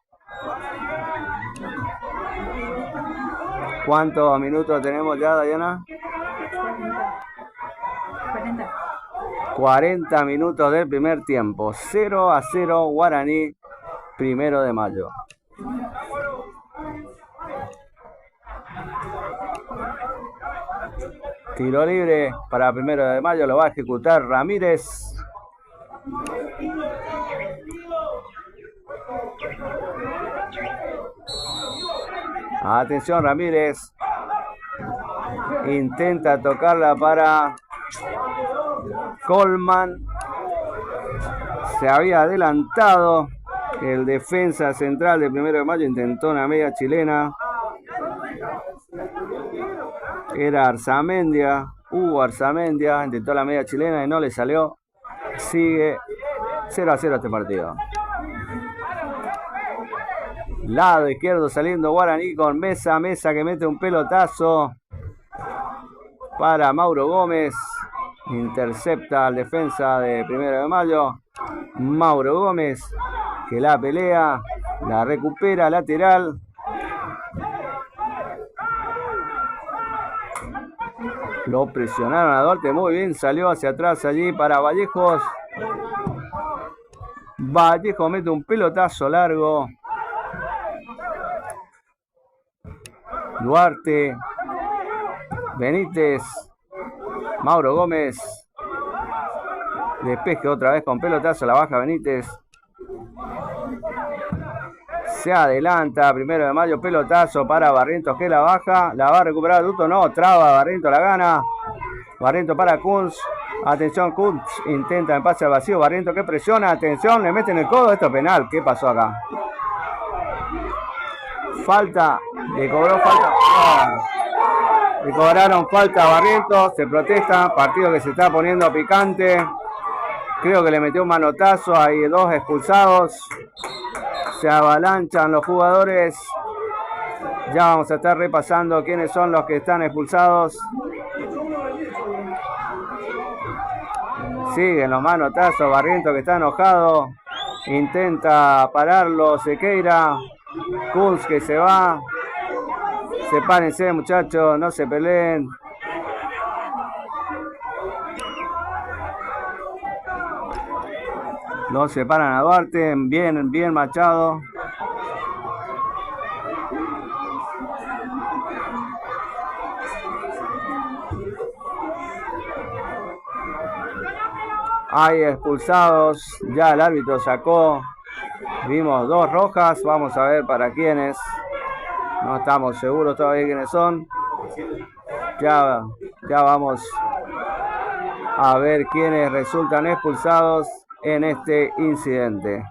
¿Cuántos minutos tenemos ya, Dayana? 40 minutos del primer tiempo. 0-0 Guaraní, 1 de Mayo. Tiro libre para 1 de Mayo, lo va a ejecutar Ramírez. Atención, Ramírez intenta tocarla para Coleman. Se había adelantado el defensa central de 1 de Mayo, intentó una media chilena. Era Arzamendia, Hugo Arzamendia, intentó la media chilena y no le salió. Sigue 0-0 este partido. Lado izquierdo saliendo Guaraní con Mesa. Mesa que mete un pelotazo para Mauro Gómez. Intercepta al defensa de 1 de Mayo. Mauro Gómez, que la pelea, la recupera lateral. Lo presionaron a Duarte muy bien, salió hacia atrás allí para Vallejos. Vallejo mete un pelotazo largo. Duarte, Benítez, Mauro Gómez. Despeje otra vez con pelotazo, la baja Benítez. Se adelanta 1 de Mayo, pelotazo para Barrientos que la baja. La va a recuperar Duto, no, traba, Barrientos la gana. Barrientos para Kunz. Atención, Kunz intenta en pase al vacío. Barrientos que presiona, atención, le meten el codo. Esto es penal, ¿qué pasó acá? Falta, le cobró falta. Oh. Le cobraron falta a Barrientos, se protesta. Partido que se está poniendo picante. Creo que le metió un manotazo, hay 2 expulsados. Se avalanchan los jugadores. Ya vamos a estar repasando quiénes son los que están expulsados. Siguen los manotazos. Barrientos que está enojado. Intenta pararlo Sequeira. Kunz que se va. Sepárense, muchachos, no se peleen. Lo separan a Duarte, bien Machado. Hay expulsados, ya el árbitro sacó. Vimos 2 rojas, vamos a ver para quiénes. No estamos seguros todavía quiénes son. Ya vamos a ver quiénes resultan expulsados en este incidente.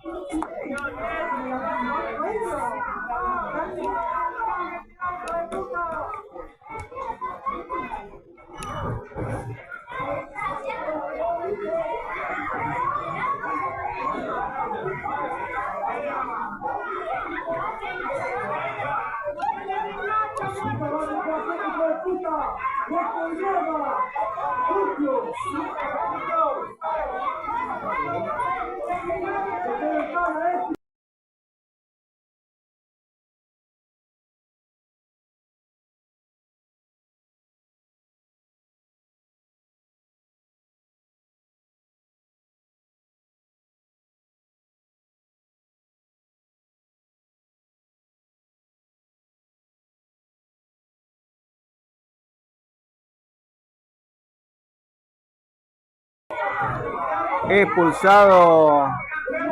Expulsado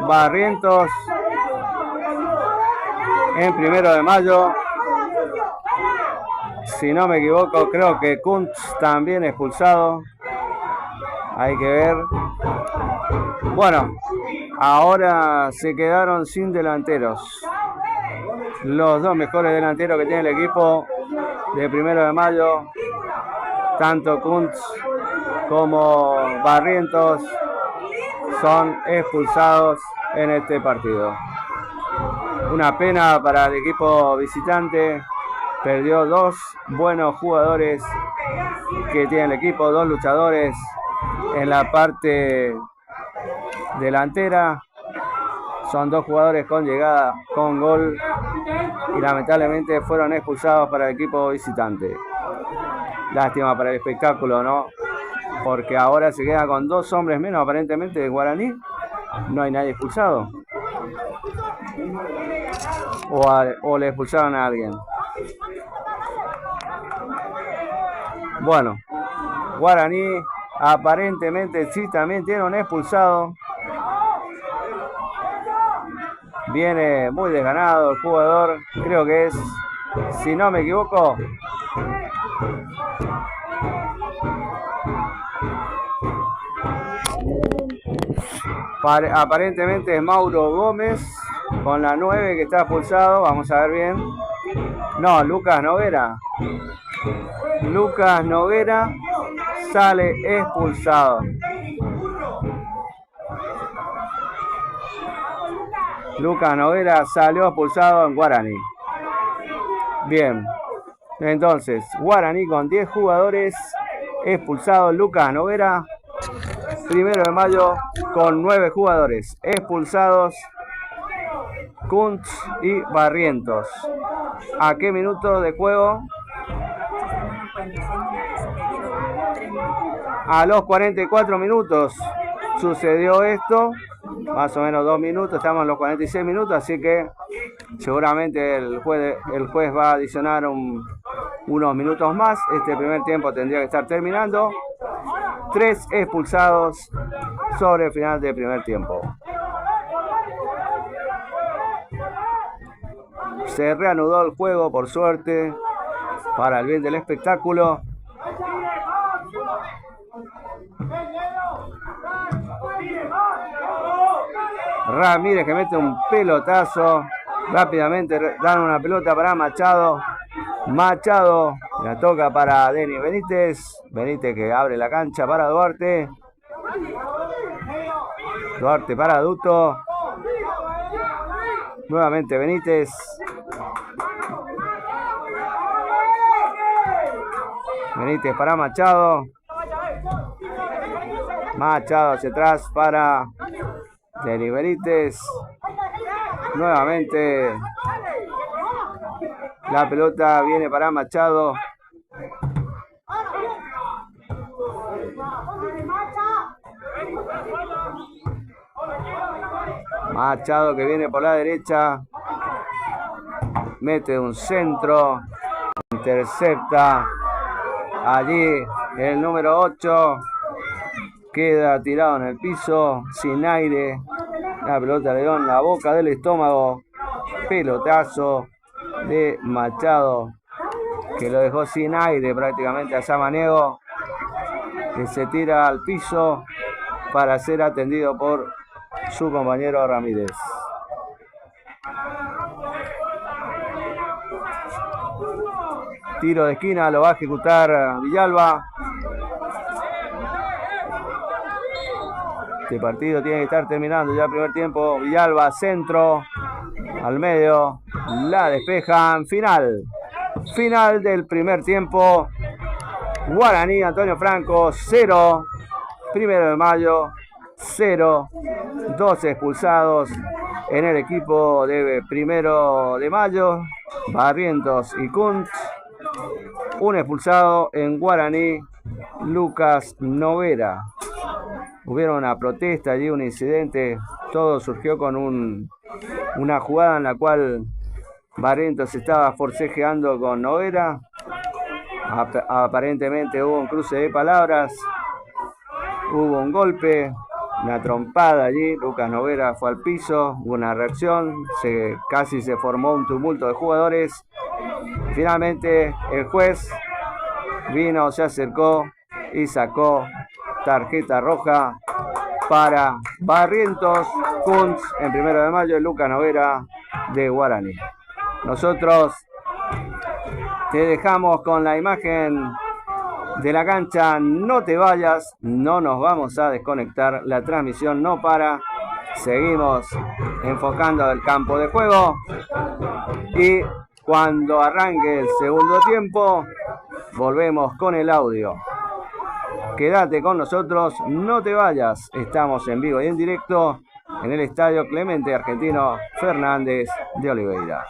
Barrientos en 1 de Mayo. Si no me equivoco, creo que Kunz también expulsado. Hay que ver. Bueno, ahora se quedaron sin delanteros. Los 2 mejores delanteros que tiene el equipo de 1 de Mayo. Tanto Kunz como Barrientos son expulsados en este partido. Una pena para el equipo visitante. Perdió 2 buenos jugadores que tiene el equipo, 2 luchadores en la parte delantera. Son 2 jugadores con llegada, con gol, y lamentablemente fueron expulsados para el equipo visitante. Lástima para el espectáculo, ¿no? Porque ahora se queda con 2 hombres menos aparentemente de Guaraní. No hay nadie expulsado. O le expulsaron a alguien. Bueno, Guaraní aparentemente sí también tiene un expulsado. Viene muy desganado el jugador. Creo que es, si no me equivoco, aparentemente es Mauro Gómez con la 9 que está expulsado. Vamos a ver bien. No, Lucas Noguera. Lucas Noguera sale expulsado. Lucas Noguera salió expulsado en Guaraní. Bien. Entonces, Guaraní con 10 jugadores Expulsado Lucas Noguera. 1 de mayo con 9 jugadores expulsados. Kuntz y Barrientos. ¿A qué minuto de juego? A los 44 minutos sucedió esto. Más o menos 2 minutos, estamos en los 46 minutos, así que seguramente el juez va a adicionar unos minutos más. Este primer tiempo tendría que estar terminando. 3 expulsados sobre el final del primer tiempo. Se reanudó el juego, por suerte, para el bien del espectáculo. Ramírez que mete un pelotazo. Rápidamente dan una pelota para Machado. Machado la toca para Denis Benítez. Benítez que abre la cancha para Duarte. Duarte para Duto. Nuevamente Benítez. Benítez para Machado. Machado hacia atrás para Denis Benítez. Nuevamente la pelota viene para Machado. Machado que viene por la derecha. Mete un centro. Intercepta. Allí el número 8. Queda tirado en el piso. Sin aire. La pelota le dio en la boca del estómago. Pelotazo de Machado, que lo dejó sin aire prácticamente a Samaniego, que se tira al piso para ser atendido por su compañero Ramírez. Tiro de esquina, lo va a ejecutar Villalba. Este partido tiene que estar terminando ya el primer tiempo. Villalba, centro, al medio, la despejan. Final del primer tiempo. Guaraní, Antonio Franco, 0. 1 de mayo, 0. 12 expulsados en el equipo de 1 de mayo. Barrientos y Kuntz. Un expulsado en Guaraní, Lucas Noguera. Hubieron una protesta allí, un incidente. Todo surgió con una jugada en la cual Barrientos estaba forcejeando con Noguera. Aparentemente hubo un cruce de palabras. Hubo un golpe, una trompada allí. Lucas Noguera fue al piso. Hubo una reacción. Casi se formó un tumulto de jugadores. Finalmente el juez vino, se acercó y sacó tarjeta roja para Barrientos, Kuntz en 1 de mayo y Lucas Noguera de Guaraní. Nosotros te dejamos con la imagen de la cancha. No te vayas, no nos vamos a desconectar. La transmisión no para. Seguimos enfocando el campo de juego. Y cuando arranque el segundo tiempo, volvemos con el audio. Quédate con nosotros, no te vayas. Estamos en vivo y en directo en el estadio Clemente Argentino Fernández de Oliveira.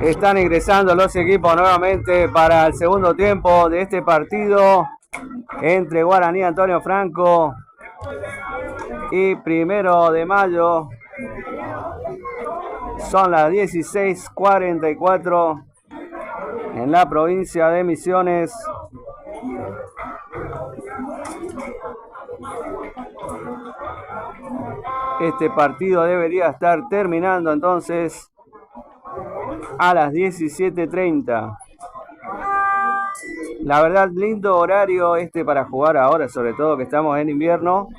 Están ingresando los equipos nuevamente para el segundo tiempo de este partido entre Guaraní Antonio Franco y 1 de Mayo. Son las 16:44 en la provincia de Misiones. Este partido debería estar terminando entonces a las 17:30. La verdad, lindo horario este para jugar ahora, sobre todo que estamos en invierno,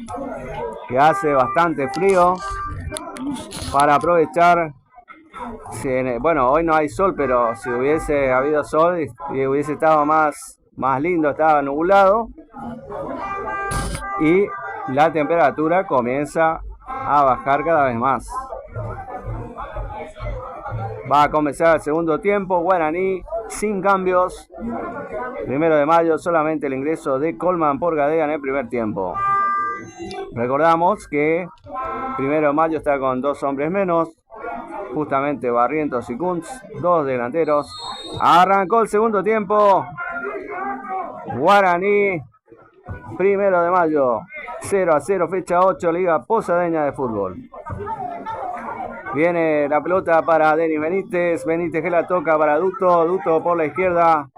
que hace bastante frío, para aprovechar. Bueno, hoy no hay sol, pero si hubiese habido sol y hubiese estado más lindo, estaba nublado y la temperatura comienza a bajar cada vez más. Va a comenzar el segundo tiempo. Guaraní sin cambios. 1 de Mayo, solamente el ingreso de Coleman por Gadea en el primer tiempo. Recordamos que 1 de Mayo está con 2 hombres menos, justamente Barrientos y Kuntz, 2 delanteros. Arrancó el segundo tiempo. Guaraní, 1 de Mayo, 0-0, fecha 8, Liga Posadeña de Fútbol. Viene la pelota para Denis Benítez. Benítez que la toca para Duto. Duto por la izquierda.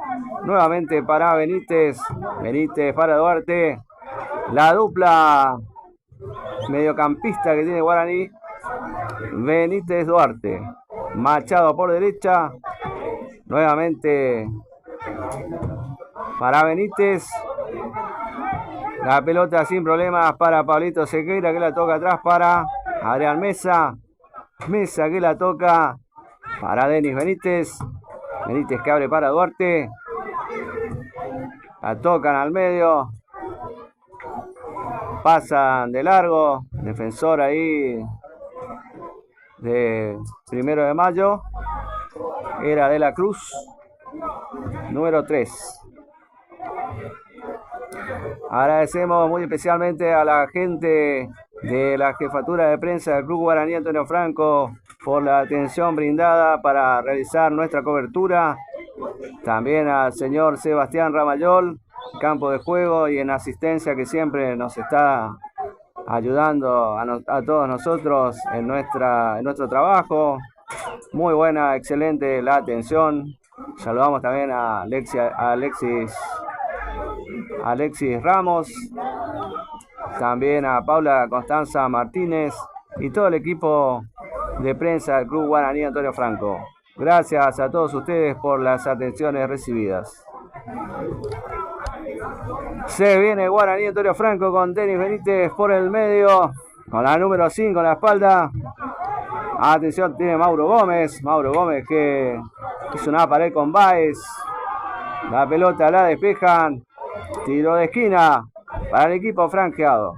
Nuevamente para Benítez. Benítez para Duarte. La dupla mediocampista que tiene Guaraní. Benítez Duarte. Machado por derecha. Nuevamente para Benítez. La pelota sin problemas para Pablito Sequeira que la toca atrás para Adrián Mesa. Mesa que la toca para Denis Benítez. Benítez que abre para Duarte. La tocan al medio. Pasan de largo. Defensor ahí de 1 de Mayo. Era de la Cruz. Número 3. Agradecemos muy especialmente a la gente de la Jefatura de Prensa del Club Guaraní Antonio Franco por la atención brindada para realizar nuestra cobertura. También al señor Sebastián Ramayol, campo de juego y en asistencia, que siempre nos está ayudando a todos nosotros en nuestro trabajo. Muy buena, excelente la atención. Saludamos también a Alexis Ramos, también a Paula Constanza Martínez y todo el equipo de prensa del Club Guaraní Antonio Franco. Gracias a todos ustedes por las atenciones recibidas. Se viene Guaraní Antonio Franco con Denis Benítez por el medio, con la número 5 en la espalda. Atención, tiene Mauro Gómez. Mauro Gómez que hizo una pared con Baez. La pelota la despejan. Tiro de esquina para el equipo franqueado.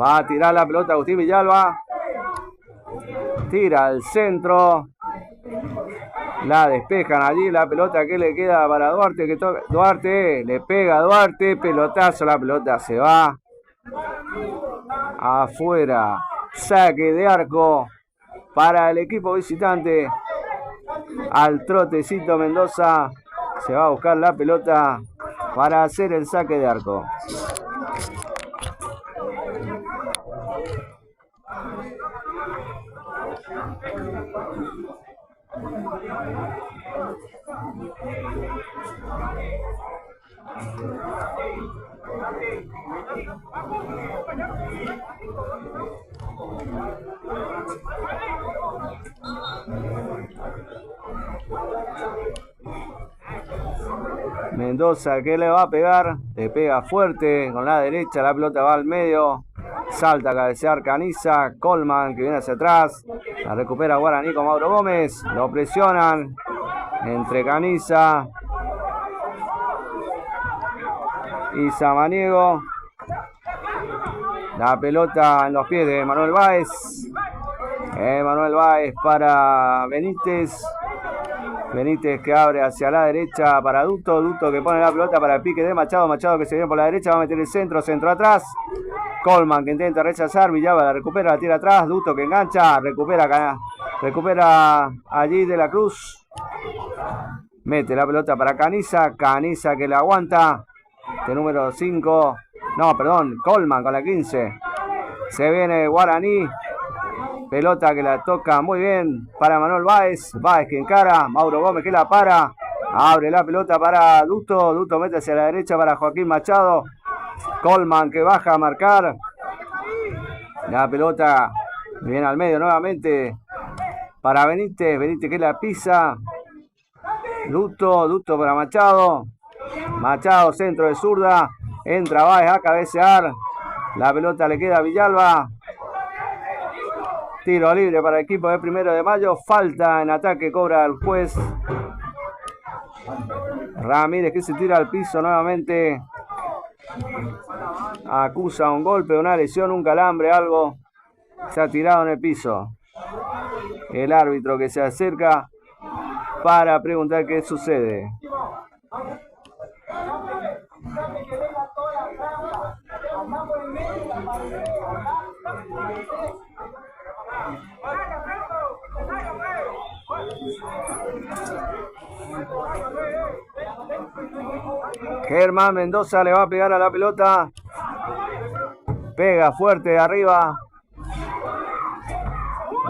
Va a tirar la pelota Agustín Villalba. Tira al centro. La despejan allí. La pelota que le queda para Duarte. Que toca. Duarte le pega a Duarte. Pelotazo. La pelota se va afuera. Saque de arco para el equipo visitante. Al trotecito Mendoza. Se va a buscar la pelota para hacer el saque de arco. Mendoza que le va a pegar, le pega fuerte con la derecha, la pelota va al medio, salta a cabecear Caniza, Coleman que viene hacia atrás, la recupera Guaraní con Mauro Gómez, lo presionan entre Caniza y Samaniego, la pelota en los pies de Manuel Báez, Manuel Báez para Benítez. Benítez que abre hacia la derecha para Duto. Duto que pone la pelota para el pique de Machado. Machado que se viene por la derecha. Va a meter el centro. Centro atrás. Coleman que intenta rechazar. Villalba la recupera. La tira atrás. Duto que engancha. Recupera allí de la Cruz. Mete la pelota para Caniza. Caniza que la aguanta. De número 5. No, perdón. Coleman con la 15. Se viene Guaraní. Pelota que la toca muy bien para Manuel Báez. Báez que encara. Mauro Gómez que la para. Abre la pelota para Duto. Duto mete hacia la derecha para Joaquín Machado. Coleman que baja a marcar. La pelota viene al medio nuevamente para Benítez. Benítez que la pisa. Duto para Machado. Machado centro de zurda. Entra Báez a cabecear. La pelota le queda a Villalba. Tiro libre para el equipo de 1 de Mayo. Falta en ataque, cobra el juez. Ramírez que se tira al piso nuevamente. Acusa un golpe, una lesión, un calambre, algo. Se ha tirado en el piso. El árbitro que se acerca para preguntar qué sucede. Germán Mendoza le va a pegar a la pelota. Pega fuerte de arriba.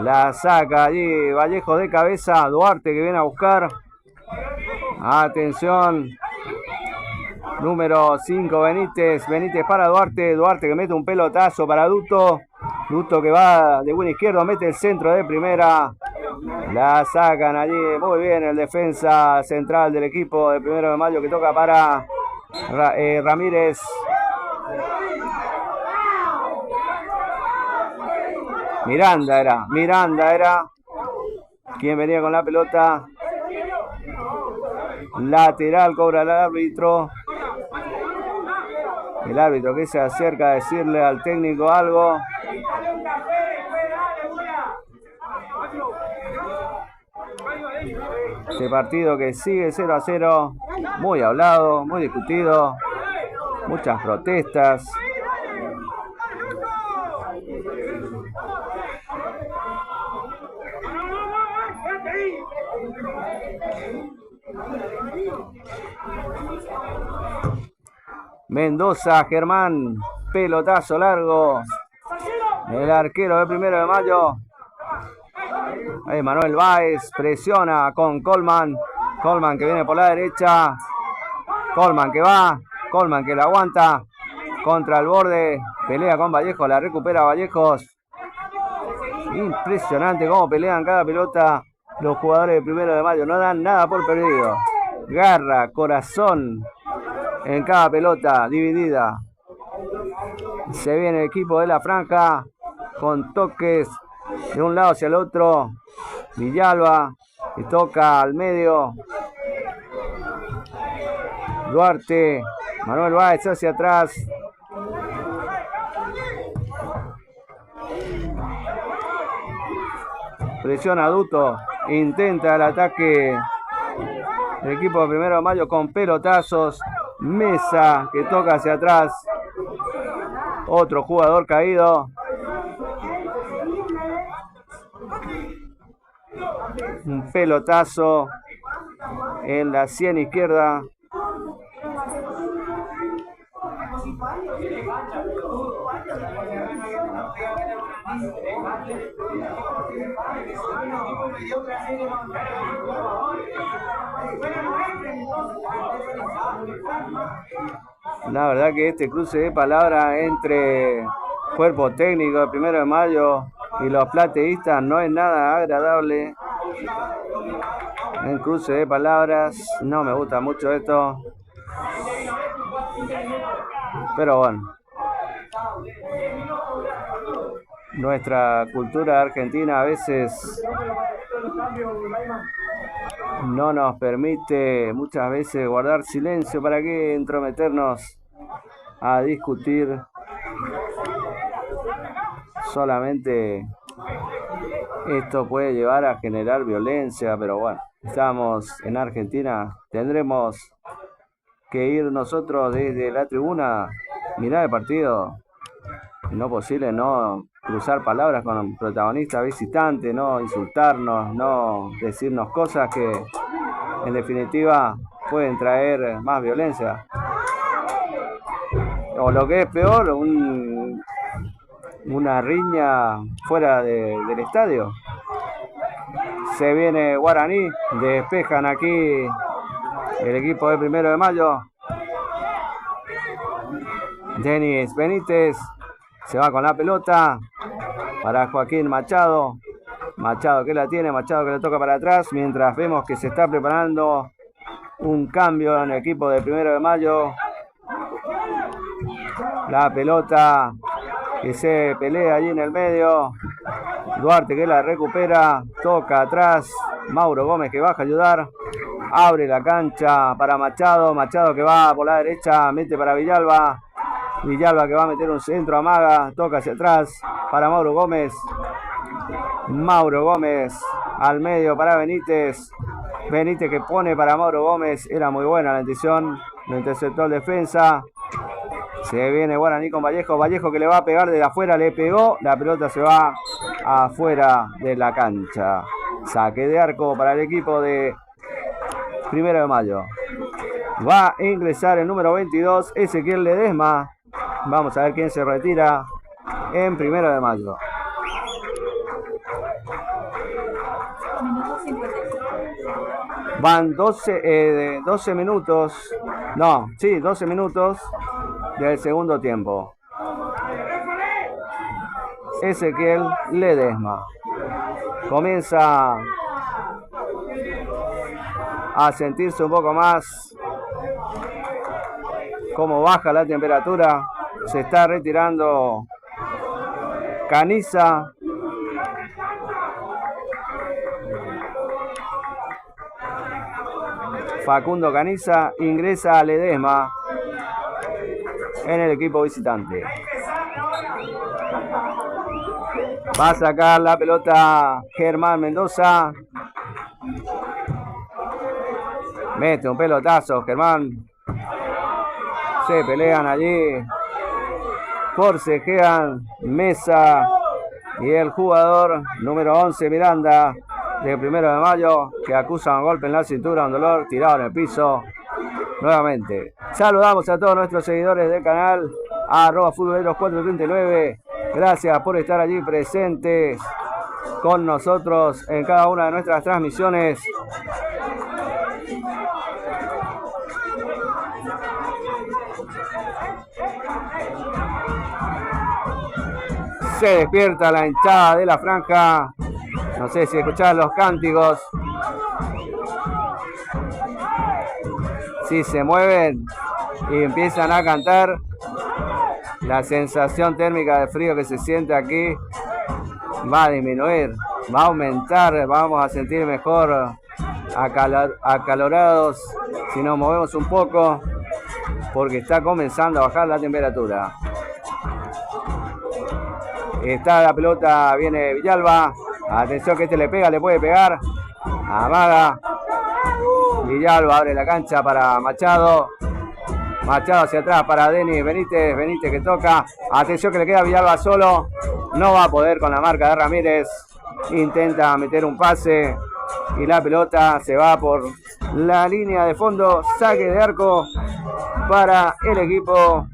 La saca allí Vallejo de cabeza. Duarte que viene a buscar. Atención. Número 5 Benítez. Benítez para Duarte. Duarte que mete un pelotazo para Duto. Duto que va de buena izquierda. Mete el centro de primera. La sacan allí muy bien el defensa central del equipo de 1 de Mayo que toca para Ramírez. Miranda era quien venía con la pelota. Lateral cobra el árbitro. El árbitro que se acerca a decirle al técnico algo. Este partido que sigue 0-0, muy hablado, muy discutido, muchas protestas. Mendoza, Germán, pelotazo largo. El arquero de 1 de Mayo. Ahí Manuel Báez presiona con Coleman. Coleman que viene por la derecha. Coleman que va. Coleman que la aguanta. Contra el borde. Pelea con Vallejo. La recupera Vallejos. Impresionante cómo pelean cada pelota los jugadores de 1 de Mayo. No dan nada por perdido. Garra, corazón en cada pelota dividida. Se viene el equipo de la franja con toques de un lado hacia el otro. Villalba y toca al medio. Duarte. Manuel Báez hacia atrás. Presiona Duto. Intenta el ataque del equipo de 1 de Mayo con pelotazos. Mesa que toca hacia atrás. Otro jugador caído. Un pelotazo en la sien izquierda. La verdad que este cruce de palabras entre cuerpo técnico de 1 de Mayo y los plateístas no es nada agradable. En cruce de palabras, no me gusta mucho esto. Pero bueno. Nuestra cultura argentina a veces no nos permite muchas veces guardar silencio. ¿Para qué entrometernos a discutir? Solamente Esto puede llevar a generar violencia, pero bueno, estamos en Argentina, tendremos que ir nosotros desde la tribuna, mirar el partido, no posible no cruzar palabras con protagonistas visitantes, no insultarnos, no decirnos cosas que en definitiva pueden traer más violencia. O lo que es peor, una riña fuera del estadio. Se viene Guaraní, despejan aquí el equipo de 1 de Mayo. Denis Benítez se va con la pelota para Joaquín Machado. Machado que la tiene, Machado que le toca para atrás, mientras vemos que se está preparando un cambio en el equipo de 1 de Mayo. La pelota que se pelea allí en el medio. Duarte que la recupera, toca atrás. Mauro Gómez que baja a ayudar. Abre la cancha para Machado. Machado que va por la derecha, mete para Villalba. Villalba que va a meter un centro, amaga, toca hacia atrás para Mauro Gómez. Mauro Gómez al medio para Benítez. Benítez que pone para Mauro Gómez. Era muy buena la intención. Lo interceptó el defensa. Se viene Guaraní con Vallejo. Vallejo que le va a pegar desde afuera. Le pegó. La pelota se va afuera de la cancha. Saque de arco para el equipo de 1 de Mayo. Va a ingresar el número 22, Ezequiel Ledesma. Vamos a ver quién se retira en 1 de Mayo. Van 12 minutos. No, sí, 12 minutos del segundo tiempo. Ezequiel Ledesma comienza a sentirse un poco más como baja la temperatura. Se está retirando Caniza. Facundo Caniza ingresa a Ledesma en el equipo visitante. Va a sacar la pelota Germán Mendoza. Mete un pelotazo Germán. Se pelean allí. Forcejean Mesa y el jugador número 11 Miranda de 1 de Mayo, que acusa un golpe en la cintura, un dolor, tirado en el piso nuevamente. Saludamos a todos nuestros seguidores del canal, @futboleros439. Gracias por estar allí presentes con nosotros en cada una de nuestras transmisiones. Se despierta la hinchada de la franja. No sé si escuchar los cánticos. Si se mueven y empiezan a cantar, la sensación térmica de frío que se siente aquí va a disminuir, va a aumentar, vamos a sentir mejor acalorados si nos movemos un poco, porque está comenzando a bajar la temperatura. Está la pelota, viene Villalba. Atención que este le pega, le puede pegar. Amaga. Villalba abre la cancha para Machado. Machado hacia atrás para Denis Benítez. Benítez que toca. Atención que le queda Villalba solo. No va a poder con la marca de Ramírez. Intenta meter un pase. Y la pelota se va por la línea de fondo. Saque de arco para el equipo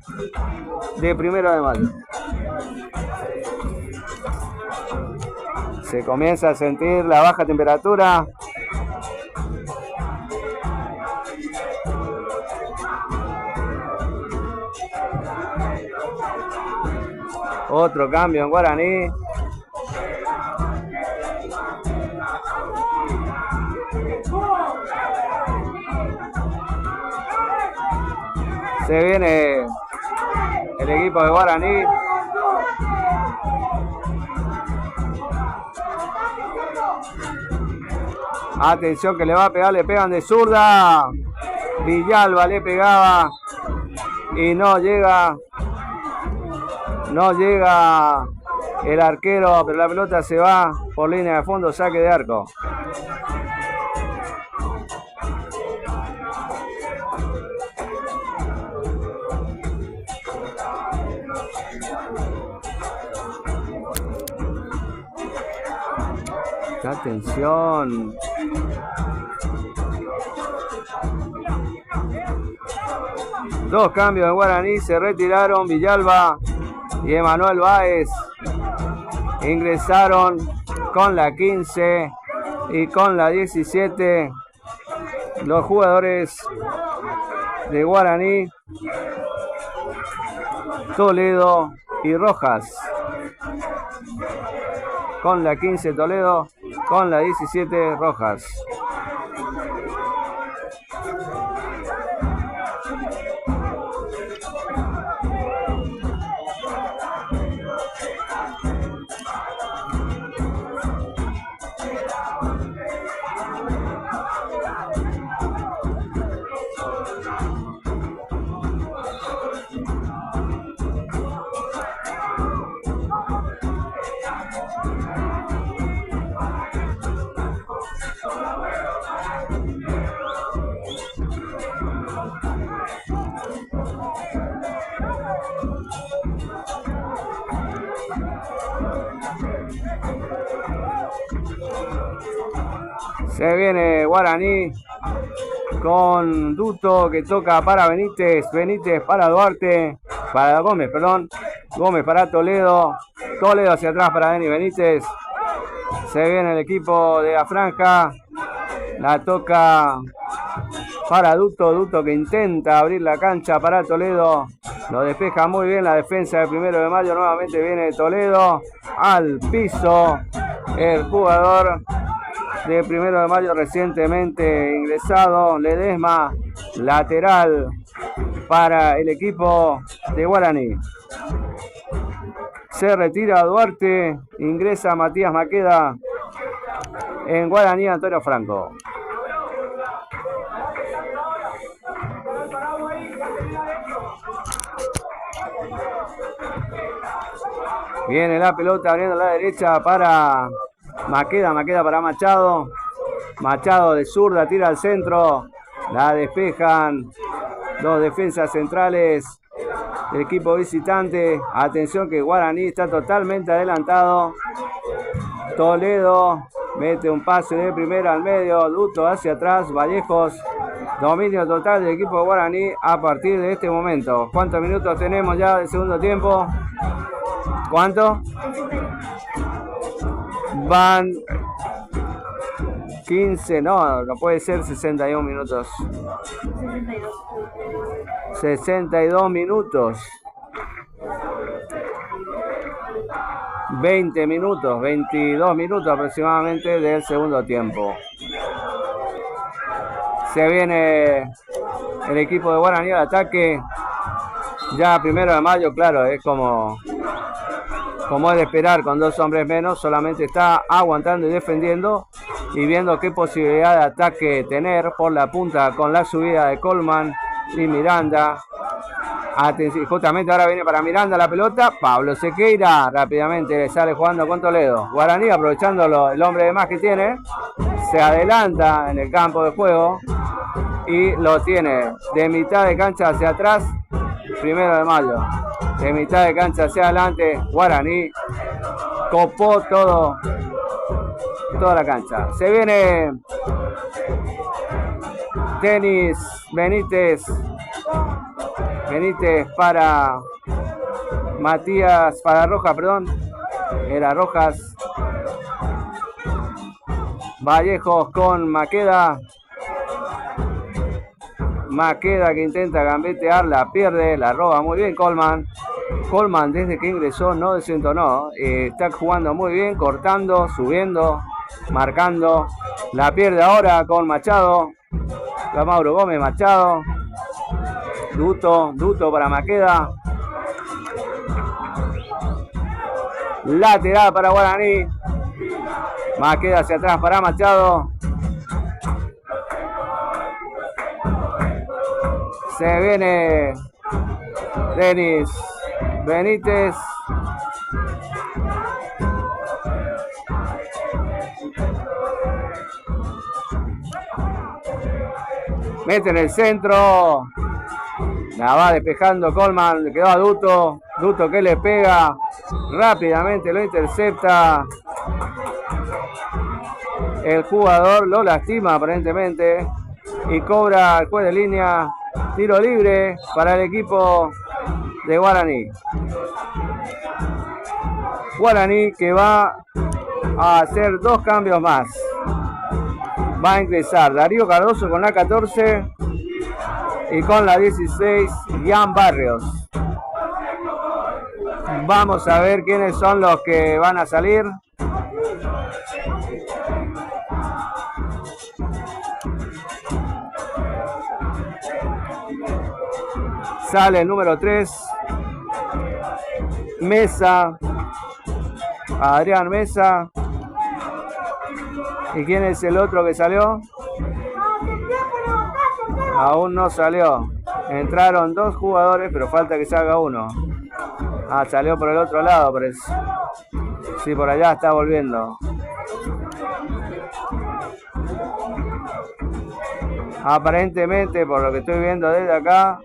de 1 de Mayo. Se comienza a sentir la baja temperatura. Otro cambio en Guaraní. Se viene el equipo de Guaraní. Atención que le va a pegar, le pegan de zurda. Villalba le pegaba y no llega el arquero, pero la pelota se va por línea de fondo, saque de arco. Atención. Dos cambios en Guaraní, se retiraron Villalba y Emanuel Báez. Ingresaron con la 15 y con la 17 los jugadores de Guaraní, Toledo y Rojas. Con la 15 Toledo, con la 17 Rojas. Se viene Guaraní con Duto que toca para Benítez. Benítez para Duarte. Para Gómez, perdón. Gómez para Toledo. Toledo hacia atrás para Denis Benítez. Se viene el equipo de la franja. La toca para Duto. Duto que intenta abrir la cancha para Toledo. Lo despeja muy bien la defensa del 1 de mayo. Nuevamente viene Toledo al piso. El jugador de 1 de mayo recientemente ingresado, Ledesma, lateral para el equipo de Guaraní. Se retira Duarte, ingresa Matías Maqueda en Guaraní, Antonio Franco. Viene la pelota abriendo a la derecha para Maqueda, Maqueda para Machado. Machado de zurda, tira al centro. La despejan los defensas centrales del equipo visitante. Atención que Guaraní está totalmente adelantado. Toledo mete un pase de primera al medio. Duto hacia atrás. Vallejos. Dominio total del equipo de Guaraní a partir de este momento. ¿Cuántos minutos tenemos ya del segundo tiempo? ¿Cuánto? Van 15, no puede ser 61 minutos. 62 minutos. 20 minutos, 22 minutos aproximadamente del segundo tiempo. Se viene el equipo de Guaraní al ataque. Ya 1 de mayo, claro, es como es de esperar, con dos hombres menos, solamente está aguantando y defendiendo y viendo qué posibilidad de ataque tener por la punta con la subida de Coleman y Miranda. Atención, justamente ahora viene para Miranda la pelota. Pablo Sequeira rápidamente sale jugando con Toledo. Guaraní, aprovechando el hombre de más que tiene, se adelanta en el campo de juego y lo tiene de mitad de cancha hacia atrás. 1 de mayo, de mitad de cancha hacia adelante, Guaraní copó toda la cancha. Se viene Denis Benítez. Benítez para Matías, para Rojas, perdón. Era Rojas. Vallejos con Maqueda. Maqueda que intenta gambetear, la pierde, la roba muy bien Coleman. Coleman desde que ingresó no desentonó, está jugando muy bien, cortando, subiendo, marcando. La pierde ahora con Machado. Mauro Gómez, Machado. Duto para Maqueda. Lateral para Guaraní. Maqueda hacia atrás para Machado. Se viene Denis Benítez. Mete en el centro. La va despejando Coleman. Quedó a Duto. Duto que le pega. Rápidamente lo intercepta. El jugador lo lastima aparentemente. Y cobra el juez de línea. Tiro libre para el equipo de Guaraní. Guaraní que va a hacer 2 cambios más. Va a ingresar Darío Cardoso con la 14 y con la 16 Jan Barrios. Vamos a ver quiénes son los que van a salir. Sale el número 3, Mesa, Adrián Mesa. ¿Y quién es el otro que salió? Aún no salió. Entraron 2 jugadores, pero falta que salga uno. Ah, salió por el otro lado, pero sí, por allá está volviendo. Aparentemente, por lo que estoy viendo desde acá,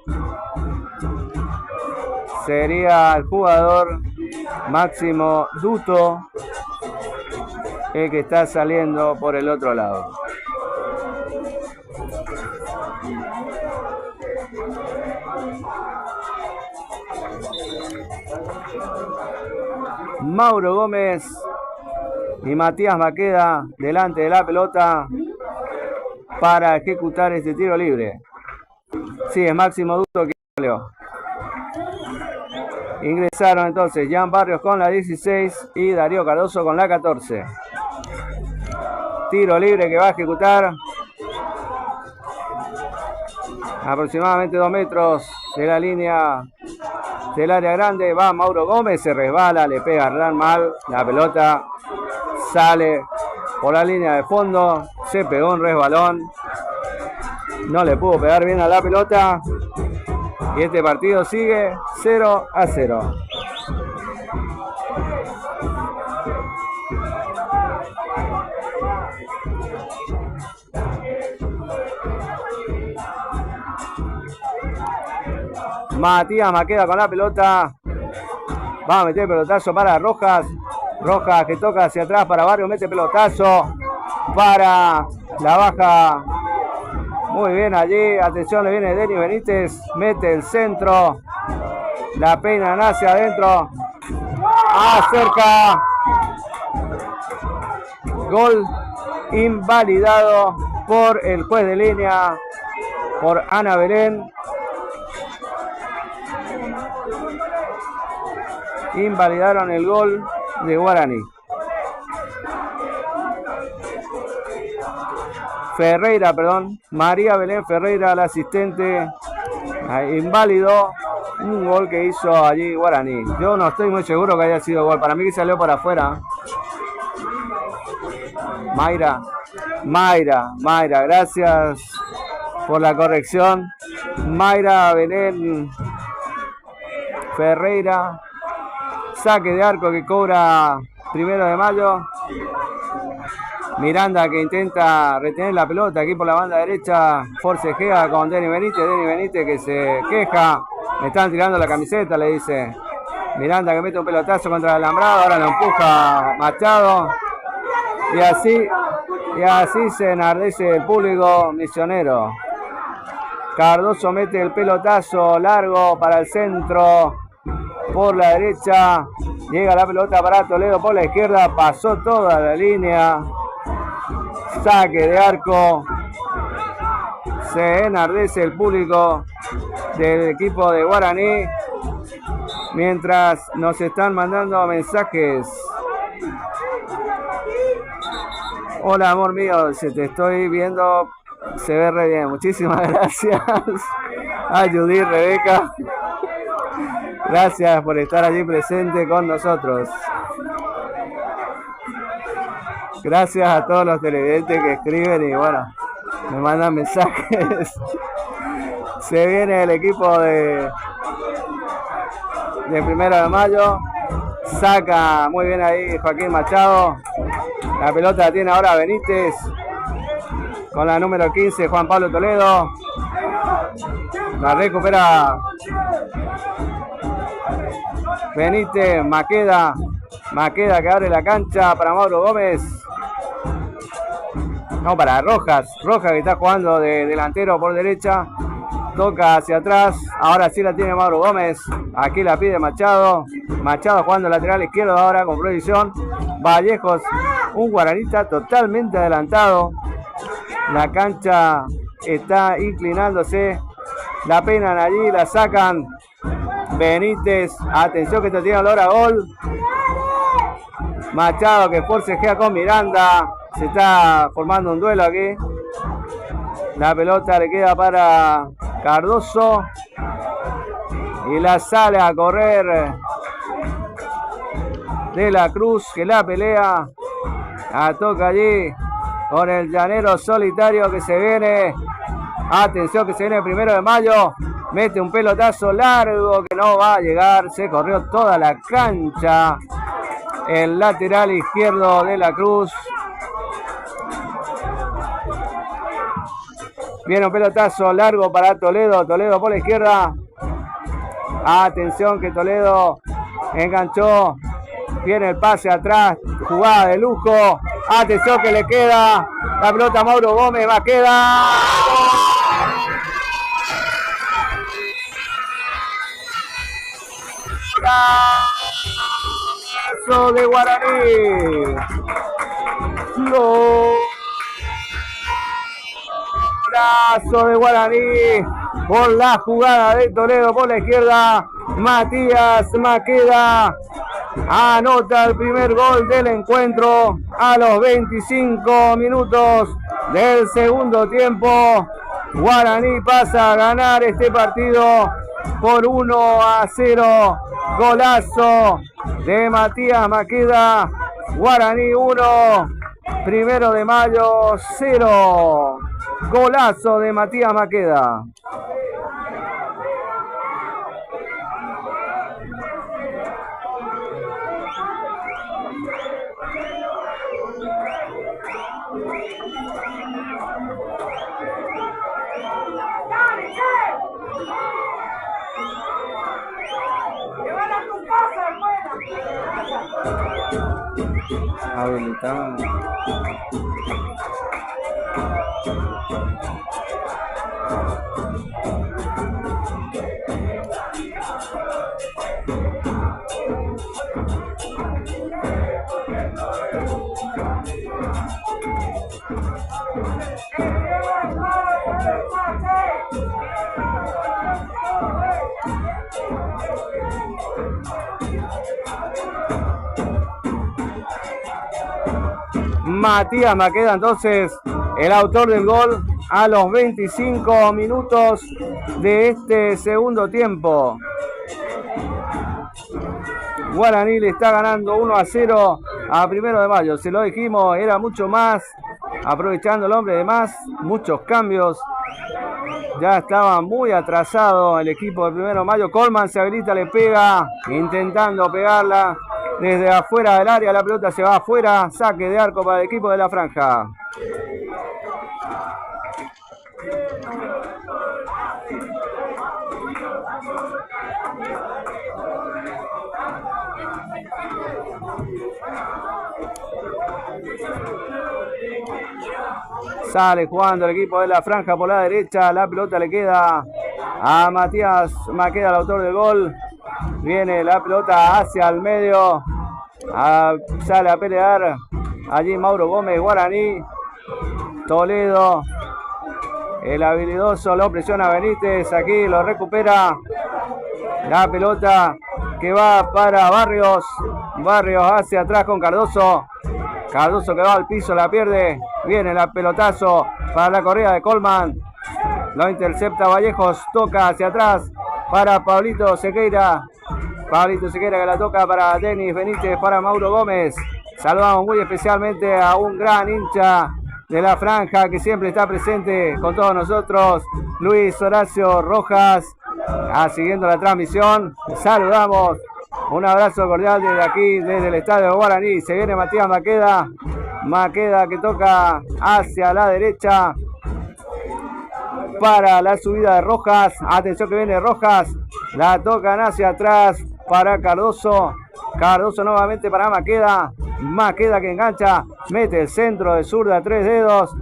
sería el jugador Máximo Duto el que está saliendo por el otro lado. Mauro Gómez y Matías Maqueda delante de la pelota para ejecutar este tiro libre. Sí, es Máximo Duto que salió. Ingresaron entonces Jan Barrios con la 16 y Darío Cardoso con la 14. Tiro libre que va a ejecutar aproximadamente 2 metros de la línea del área grande. Va Mauro Gómez, se resbala, le pega Hernán mal. La pelota sale por la línea de fondo. Se pegó un resbalón. No le pudo pegar bien a la pelota. Y este partido sigue 0-0. Matías Maqueda con la pelota. Va a meter pelotazo para Rojas. Rojas que toca hacia atrás para Barrio. Mete pelotazo para la baja. Muy bien allí. Atención, le viene Denis Benítez. Mete el centro. La peina hacia adentro. Acerca. Gol invalidado por el juez de línea. Por Ana Belén. Invalidaron el gol de Guaraní. Ferreira, perdón. María Belén Ferreira, la asistente, invalidó un gol que hizo allí Guaraní. Yo no estoy muy seguro que haya sido gol. Para mí que salió por afuera. Mayra, gracias por la corrección. Mayra Belén Ferreira. Saque de arco que cobra 1 de mayo. Miranda que intenta retener la pelota aquí por la banda derecha. Forcejea con Denis Benítez. Denis Benítez que se queja. Me están tirando la camiseta, le dice. Miranda que mete un pelotazo contra el alambrado. Ahora lo empuja Machado. Y así se enardece el público misionero. Cardoso mete el pelotazo largo para el centro. Por la derecha. Llega la pelota para Toledo por la izquierda. Pasó toda la línea. Saque de arco. Se enardece el público del equipo de Guaraní. Mientras nos están mandando mensajes. Hola, amor mío. Se te estoy viendo. Se ve re bien. Muchísimas gracias a Judith, Rebeca. Gracias por estar allí presente con nosotros. Gracias a todos los televidentes que escriben y bueno, me mandan mensajes. Se viene el equipo de 1 de mayo. Saca muy bien ahí Joaquín Machado. La pelota la tiene ahora Benítez. con la número 15, Juan Pablo Toledo. La recupera Benítez, Maqueda que abre la cancha para Mauro Gómez. No, para Rojas que está jugando de delantero por derecha. Toca hacia atrás, ahora sí la tiene Mauro Gómez. Aquí la pide Machado. Machado jugando lateral izquierdo ahora con prohibición. Vallejos, un guaranista totalmente adelantado. La cancha está inclinándose. La penan allí, la sacan. Benítez, atención que esto tiene olor a gol. Machado que forcejea con Miranda. Se está formando un duelo aquí. La pelota le queda para Cardoso. Y la sale a correr De la Cruz, que la pelea. La toca allí con el llanero solitario que se viene. Atención que se viene el 1 de mayo. Mete un pelotazo largo que no va a llegar. Se corrió toda la cancha. El lateral izquierdo de la Cruz. Viene un pelotazo largo para Toledo. Toledo por la izquierda. Atención que Toledo enganchó. Viene el pase atrás. Jugada de lujo. Atención que le queda. La pelota a Mauro Gómez. Maqueda. Golazo de Guaraní. Golazo de Guaraní. Por la jugada de Toledo por la izquierda. Matías Maqueda anota el primer gol del encuentro a los 25 minutos del segundo tiempo. Guaraní pasa a ganar este partido por 1-0. Golazo de Matías Maqueda. Guaraní 1, 1 de mayo 0. Golazo de Matías Maqueda. Habilitado. Matías Maqueda entonces el autor del gol a los 25 minutos de este segundo tiempo. Guaraní le está ganando 1-0 a 1 de mayo. Se lo dijimos, era mucho más, aprovechando el hombre de más, muchos cambios. Ya estaba muy atrasado el equipo del 1 de mayo. Colman se habilita, le pega, intentando pegarla desde afuera del área. La pelota se va afuera. Saque de arco para el equipo de la franja. Sale jugando el equipo de la franja por la derecha. La pelota le queda a Matías Maqueda, el autor del gol. Viene la pelota hacia el medio. Sale a pelear allí Mauro Gómez, Guaraní. Toledo, el habilidoso, lo presiona Benítez. Aquí lo recupera. La pelota que va para Barrios. Barrios hacia atrás con Cardoso. Cardoso que va al piso, la pierde. Viene el pelotazo para la corrida de Colman. Lo intercepta Vallejos. Toca hacia atrás para Pablito Sequeira. Pablito Sequeira que la toca para Denis Benítez, para Mauro Gómez. Saludamos muy especialmente a un gran hincha de la franja que siempre está presente con todos nosotros, Luis Horacio Rojas, siguiendo la transmisión. Saludamos, un abrazo cordial desde aquí, desde el estadio de Guaraní. Se viene Matías Maqueda, Maqueda que toca hacia la derecha para la subida de Rojas. Atención que viene Rojas. La tocan hacia atrás para Cardoso. Cardoso nuevamente para Maqueda. Maqueda que engancha. Mete el centro de zurda, 3 dedos.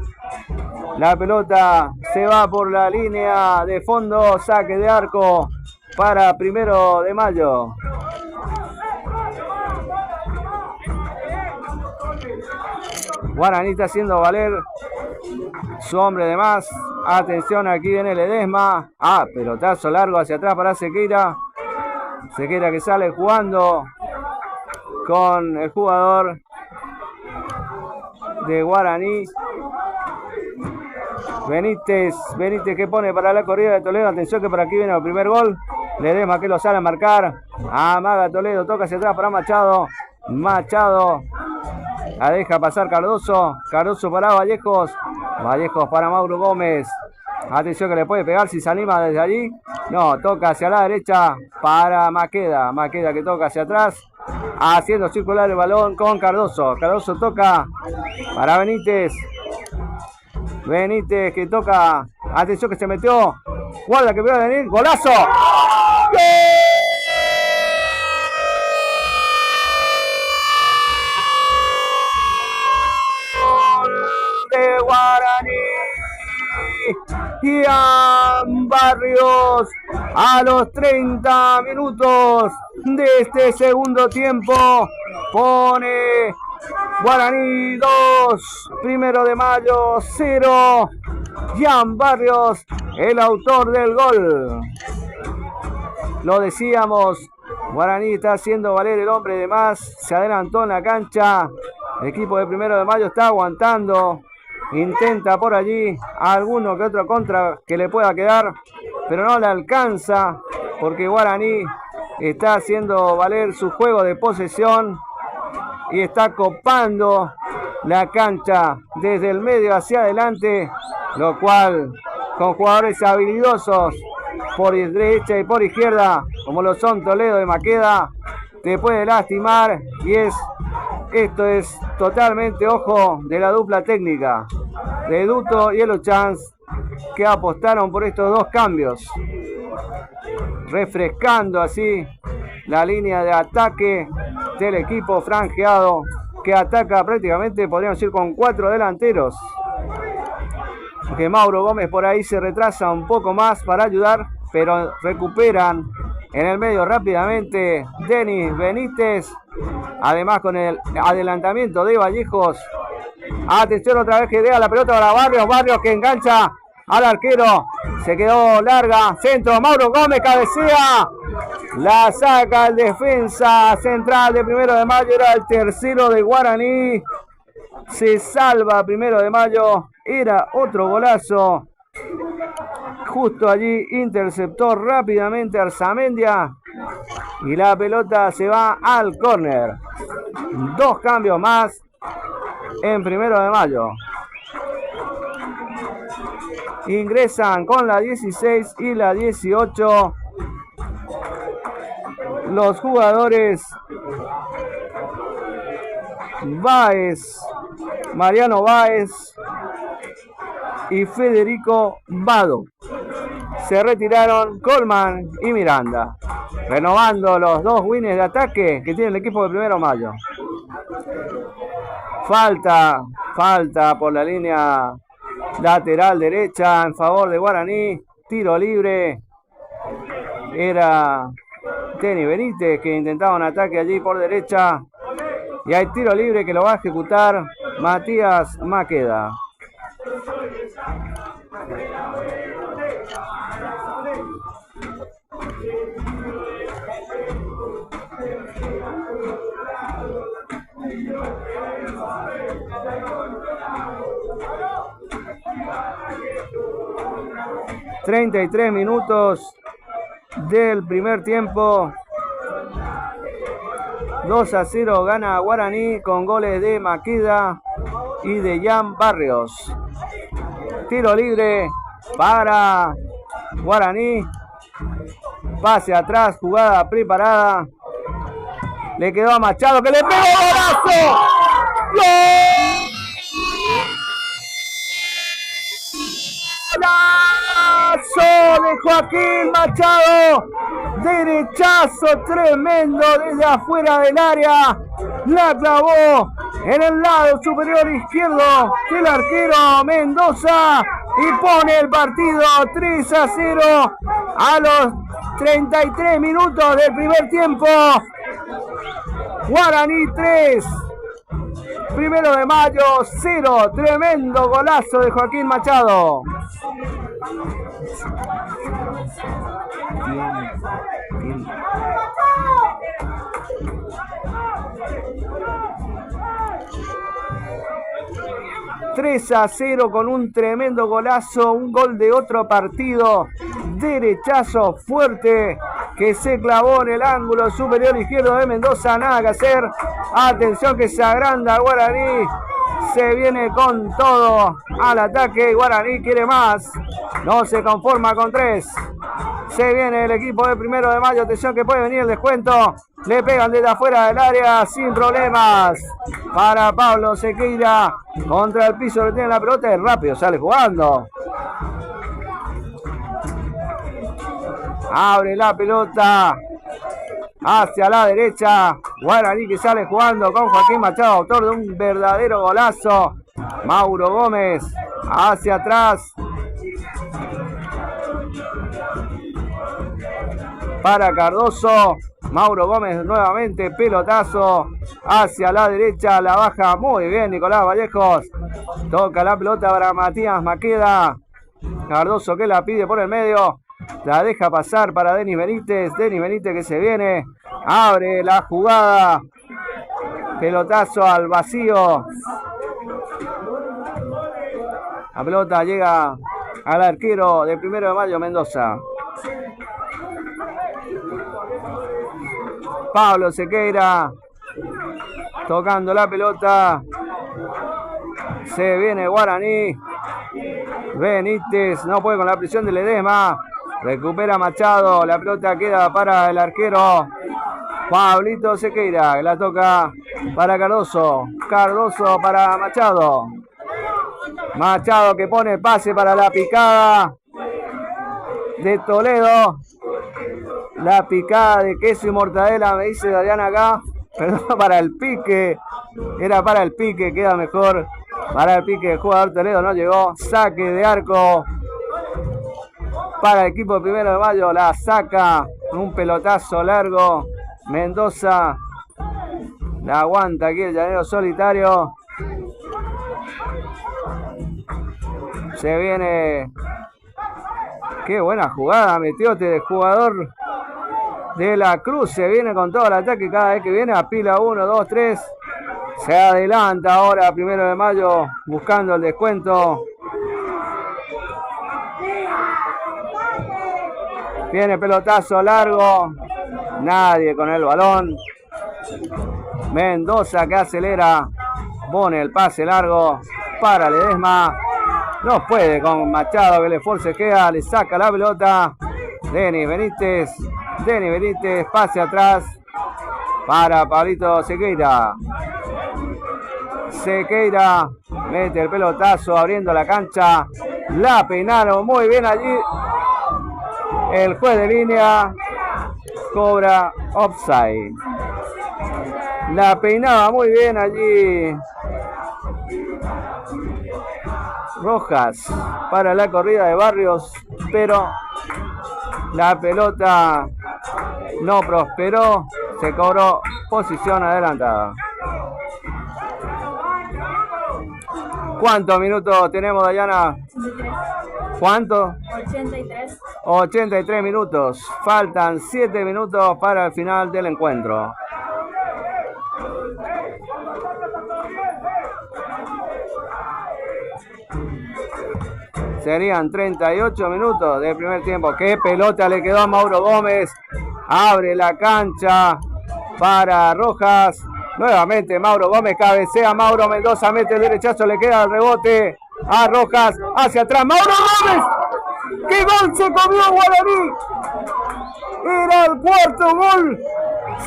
La pelota se va por la línea de fondo. Saque de arco para 1 de Mayo. Guaraní está haciendo valer su hombre de más. Atención, aquí viene Ledesma. Pelotazo largo hacia atrás para Sequeira. Sequeira que sale jugando con el jugador de Guaraní. Benítez que pone para la corrida de Toledo. Atención que por aquí viene el primer gol. Ledesma que lo sale a marcar. Amaga Toledo, toca hacia atrás para Machado. Machado la deja pasar Cardoso. Cardoso para Vallejos. Vallejos para Mauro Gómez. Atención que le puede pegar si se anima desde allí. No, toca hacia la derecha para Maqueda. Maqueda que toca hacia atrás. Haciendo circular el balón con Cardoso. Cardoso toca para Benítez. Benítez que toca. Atención que se metió. Guarda que puede venir. ¡Golazo! ¡Gol! De Guaraní. Ian Barrios a los 30 minutos de este segundo tiempo pone Guaraní 2, 1 de Mayo 0. Ian Barrios, el autor del gol. Lo decíamos, Guaraní está haciendo valer el hombre de más. Se adelantó en la cancha. El equipo de 1 de Mayo está aguantando. Intenta por allí alguno que otro contra que le pueda quedar, pero no le alcanza porque Guaraní está haciendo valer su juego de posesión y está copando la cancha desde el medio hacia adelante, lo cual con jugadores habilidosos por derecha y por izquierda, como lo son Toledo y Maqueda, te puede lastimar y esto es totalmente ojo de la dupla técnica de Duto y Elochance, que apostaron por estos dos cambios, refrescando así la línea de ataque del equipo franjeado, que ataca prácticamente, podríamos decir, con 4 delanteros. Que Mauro Gómez por ahí se retrasa un poco más para ayudar, pero recuperan en el medio rápidamente Denis Benítez, además con el adelantamiento de Vallejos. Atención otra vez que deja la pelota para Barrios. Barrios que engancha al arquero. Se quedó larga. Centro. Mauro Gómez cabecea. La saca el defensa central de 1 de Mayo. Era el tercero de Guaraní. Se salva 1 de Mayo. Era otro golazo. Justo allí interceptó rápidamente Arzamendia. Y la pelota se va al córner. 2 cambios más en 1 de Mayo. Ingresan con la 16 y la 18 los jugadores Báez, Mariano Báez y Federico Vado. Se retiraron Colman y Miranda, renovando los 2 wins de ataque que tiene el equipo de 1 de Mayo. Falta por la línea lateral derecha en favor de Guaraní. Tiro libre. Era Denis Benítez que intentaba un ataque allí por derecha. Y hay tiro libre que lo va a ejecutar Matías Maqueda. ...33 minutos del primer tiempo. 2-0 gana Guaraní con goles de Maqueda y de Ian Barrios. Tiro libre para Guaraní. Pase atrás, jugada preparada. Le quedó a Machado que le pegó golazo. ¡Gol! ¡Golazo de Joaquín Machado! Derechazo tremendo desde afuera del área. La clavó en el lado superior izquierdo del arquero Mendoza y pone el partido 3-0 a los 33 minutos del primer tiempo. Guaraní 3, 1 de Mayo 0. Tremendo golazo de Joaquín Machado. 3-0 con un tremendo golazo, un gol de otro partido, derechazo fuerte que se clavó en el ángulo superior izquierdo de Mendoza, nada que hacer. Atención que se agranda Guaraní, se viene con todo al ataque. Guaraní quiere más, no se conforma con 3. Se viene el equipo de 1 de Mayo, atención que puede venir el descuento. Le pegan desde afuera del área sin problemas. Para Pablo Sequeira, contra el piso le tiene la pelota y rápido sale jugando. Abre la pelota hacia la derecha. Guaraní que sale jugando con Joaquín Machado, autor de un verdadero golazo. Mauro Gómez hacia atrás. Para Cardoso. Mauro Gómez nuevamente, pelotazo hacia la derecha, la baja muy bien Nicolás Vallejos. Toca la pelota para Matías Maqueda. Cardoso que la pide por el medio. La deja pasar para Denis Benítez. Denis Benítez que se viene. Abre la jugada. Pelotazo al vacío. La pelota llega al arquero de 1 de Mayo, Mendoza. Pablo Sequeira tocando la pelota. Se viene Guaraní. Benítez no puede con la presión de Ledesma. Recupera Machado. La pelota queda para el arquero Pablito Sequeira, que la toca para Cardoso. Cardoso para Machado. Machado que pone pase para la picada de Toledo. La picada de queso y mortadela, me dice Dariana acá. Perdón, para el pique. Era para el pique, queda mejor. Para el pique, el jugador Toledo no llegó. Saque de arco para el equipo de 1 de Mayo. La saca un pelotazo largo. Mendoza la aguanta aquí el llanero solitario. Se viene. Qué buena jugada metió este jugador de la Cruz. Se viene con todo el ataque cada vez que viene. Apila 1, 2, 3. Se adelanta ahora 1 de Mayo buscando el descuento. Viene pelotazo largo. Nadie con el balón. Mendoza que acelera. Pone el pase largo para Ledesma. No puede con Machado que le forcejea. Le saca la pelota. Denis Benítez. Denis Benítez. Pase atrás para Pablito Sequeira. Sequeira mete el pelotazo abriendo la cancha. La peinaron muy bien allí. El juez de línea cobra offside. La peinaba muy bien allí Rojas para la corrida de Barrios, pero la pelota no prosperó. Se cobró posición adelantada. ¿Cuántos minutos tenemos, Dayana? ¿Cuánto? 83. 83 minutos. Faltan 7 minutos para el final del encuentro. Serían 38 minutos del primer tiempo. ¡Qué pelota le quedó a Mauro Gómez! Abre la cancha para Rojas. Nuevamente Mauro Gómez cabecea. Mauro Mendoza mete el derechazo. Le queda el rebote a Rojas. Hacia atrás. ¡Mauro Gómez! ¡Qué gol se comió Guaraní! Era el cuarto gol.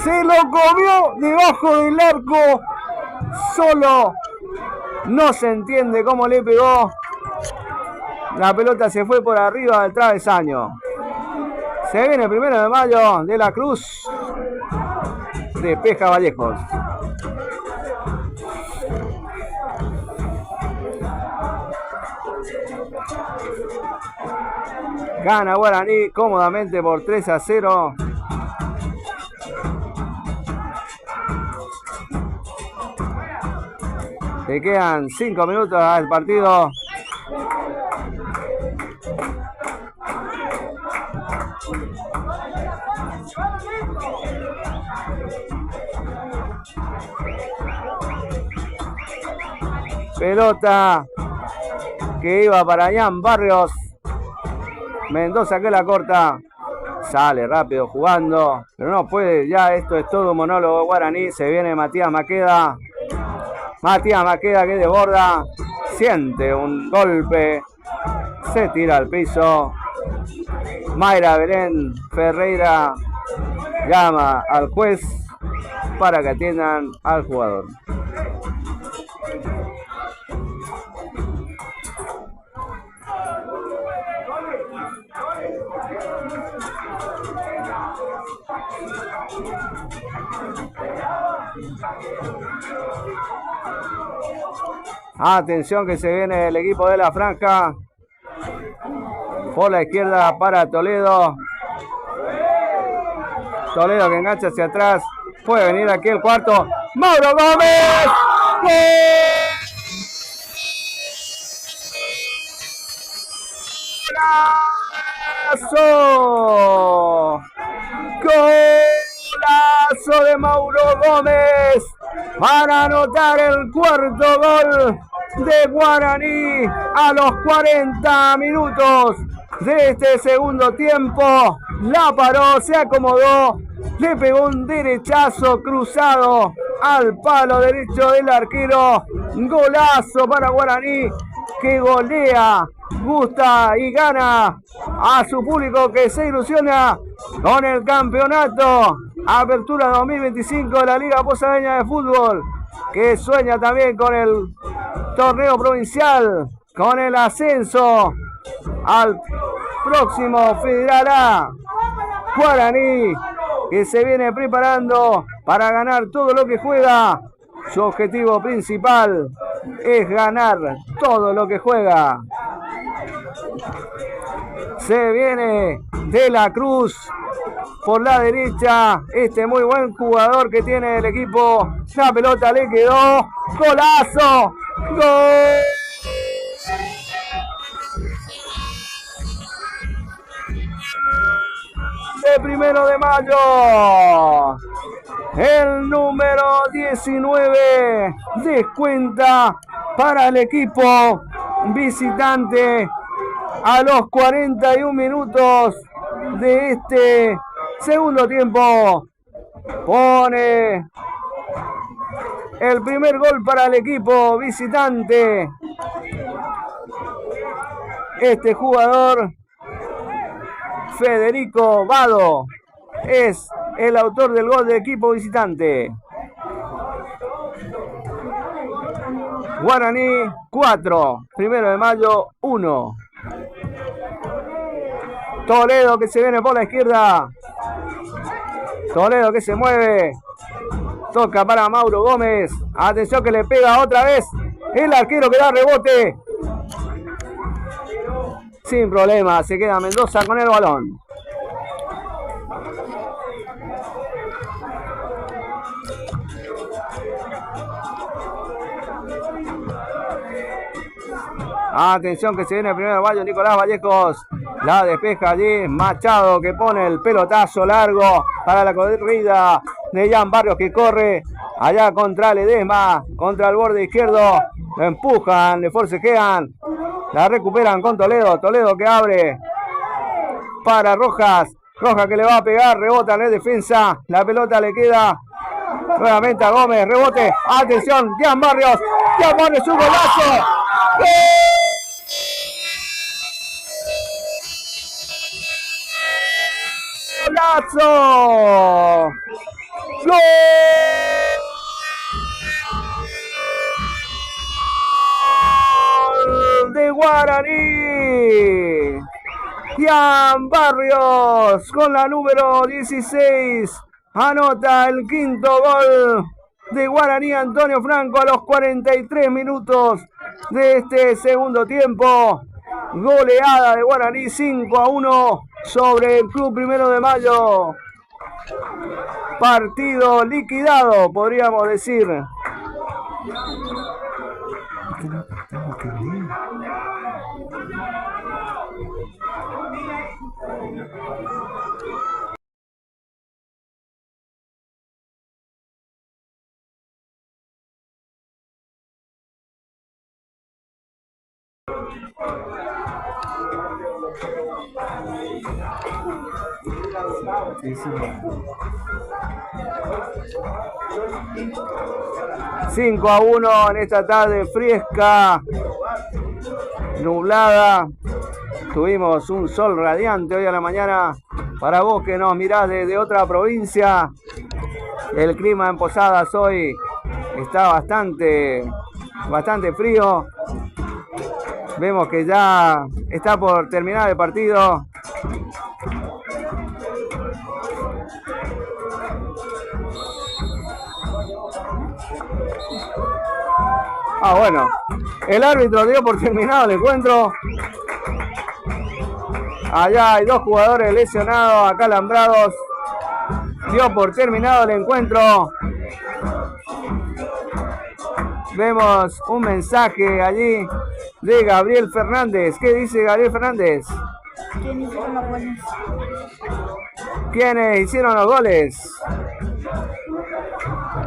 Se lo comió debajo del arco. Solo. No se entiende cómo le pegó. La pelota se fue por arriba del travesaño. Se viene el 1 de mayo de la Cruz. Despeja Vallejos. Gana Guaraní cómodamente por 3-0. Le quedan 5 minutos al partido. Pelota que iba para Ian Barrios. Mendoza que la corta. Sale rápido jugando, pero no puede. Ya esto es todo un monólogo Guaraní. Se viene Matías Maqueda. Matías Maqueda que desborda. Siente un golpe. Se tira al piso. Mayra Belén Ferreira llama al juez para que atiendan al jugador. Atención que se viene el equipo de la franja. Por la izquierda para Toledo. Toledo que engancha hacia atrás. Puede venir aquí el cuarto. ¡Mauro Gómez! ¡Golazo! ¡Golazo de Mauro Gómez! Para anotar el cuarto gol de Guaraní a los 40 minutos de este segundo tiempo. La paró, se acomodó, le pegó un derechazo cruzado al palo derecho del arquero. Golazo para Guaraní, que golea, gusta y gana a su público que se ilusiona con el campeonato. Apertura 2025 de la Liga Posadeña de Fútbol, que sueña también con el torneo provincial, con el ascenso al próximo Federal A. Guaraní, que se viene preparando para ganar todo lo que juega. Su objetivo principal es ganar todo lo que juega. Se viene De la Cruz por la derecha, este muy buen jugador que tiene el equipo. La pelota le quedó. ¡Golazo! ¡Gol! De 1 de mayo. El número 19 descuenta para el equipo visitante a los 41 minutos de este segundo tiempo. Pone el primer gol para el equipo visitante. Este jugador, Federico Vado, es el autor del gol del equipo visitante. Guaraní 4, 1 de mayo 1. Toledo que se viene por la izquierda. Toledo que se mueve. Toca para Mauro Gómez. Atención que le pega otra vez el arquero que da rebote. Sin problema, se queda Mendoza con el balón. Atención que se viene el 1 de mayo, Nicolás Vallejos. La despeja allí Machado que pone el pelotazo largo para la corrida de Ian Barrios que corre allá contra Ledesma, contra el borde izquierdo. Lo empujan, le forcejean. La recuperan con Toledo. Toledo que abre para Rojas. Rojas que le va a pegar, rebota en la defensa. La pelota le queda nuevamente a Gómez. Rebote. Atención, Ian Barrios. Ian Barrios, un golazo. ¡Gol! ¡Golazo! ¡Gol! De Guaraní. Ian Barrios con la número 16 anota el quinto gol de Guaraní. Antonio Franco a los 43 minutos de este segundo tiempo. Goleada de Guaraní 5-1 sobre el Club Primero de Mayo. Partido liquidado, podríamos decir. 5-1 en esta tarde fresca, nublada. Tuvimos un sol radiante hoy a la mañana. Para vos que nos mirás desde otra provincia, el clima en Posadas hoy está bastante frío. Vemos que ya está por terminar el partido. Bueno, el árbitro dio por terminado el encuentro. Allá hay dos jugadores lesionados, acalambrados. Dio por terminado el encuentro. Vemos un mensaje allí de Gabriel Fernández. ¿Qué dice Gabriel Fernández? ¿Quiénes hicieron los goles? ¿Quiénes hicieron los goles?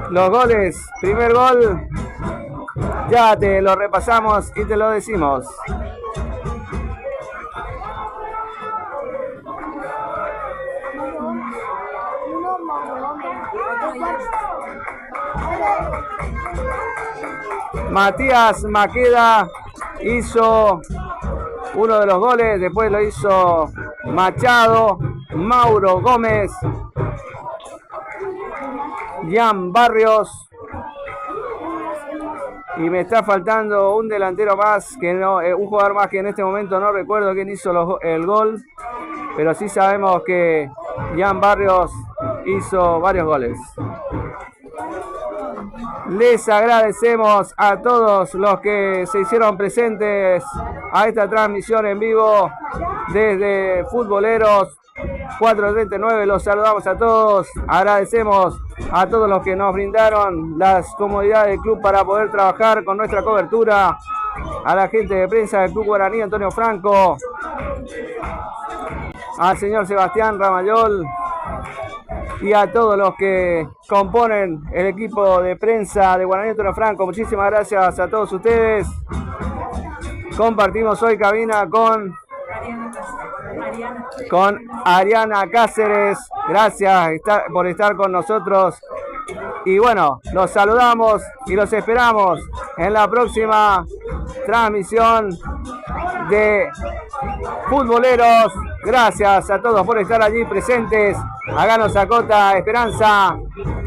Los goles, primer gol, ya te lo repasamos y te lo decimos. Matías Maqueda hizo uno de los goles, después lo hizo Machado, Mauro Gómez, Ian Barrios, y me está faltando un delantero más, que no, un jugador más que en este momento no recuerdo quién hizo el gol, pero sí sabemos que Ian Barrios hizo varios goles. Les agradecemos a todos los que se hicieron presentes a esta transmisión en vivo desde Futboleros 439. Los saludamos a todos. Agradecemos a todos los que nos brindaron las comodidades del club para poder trabajar con nuestra cobertura. A la gente de prensa del Club Guaraní, Antonio Franco, al señor Sebastián Ramayol y a todos los que componen el equipo de prensa de Guaraní Antonio Franco. Muchísimas gracias a todos ustedes. Compartimos hoy cabina con Ariana Cáceres. Gracias por estar con nosotros. Y bueno, los saludamos y los esperamos en la próxima transmisión de Futboleros. Gracias a todos por estar allí presentes. Háganos Acota Esperanza.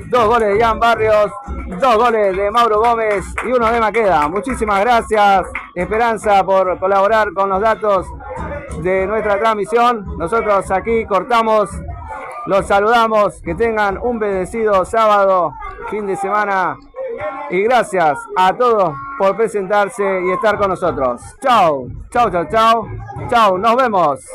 2 goles de Ian Barrios, 2 goles de Mauro Gómez y 1 de Maqueda. Muchísimas gracias, Esperanza, por colaborar con los datos de nuestra transmisión. Nosotros aquí cortamos. Los saludamos. Que tengan un bendecido sábado, fin de semana. Y gracias a todos por presentarse y estar con nosotros. Chau, chau, chau, chau. Chau, nos vemos.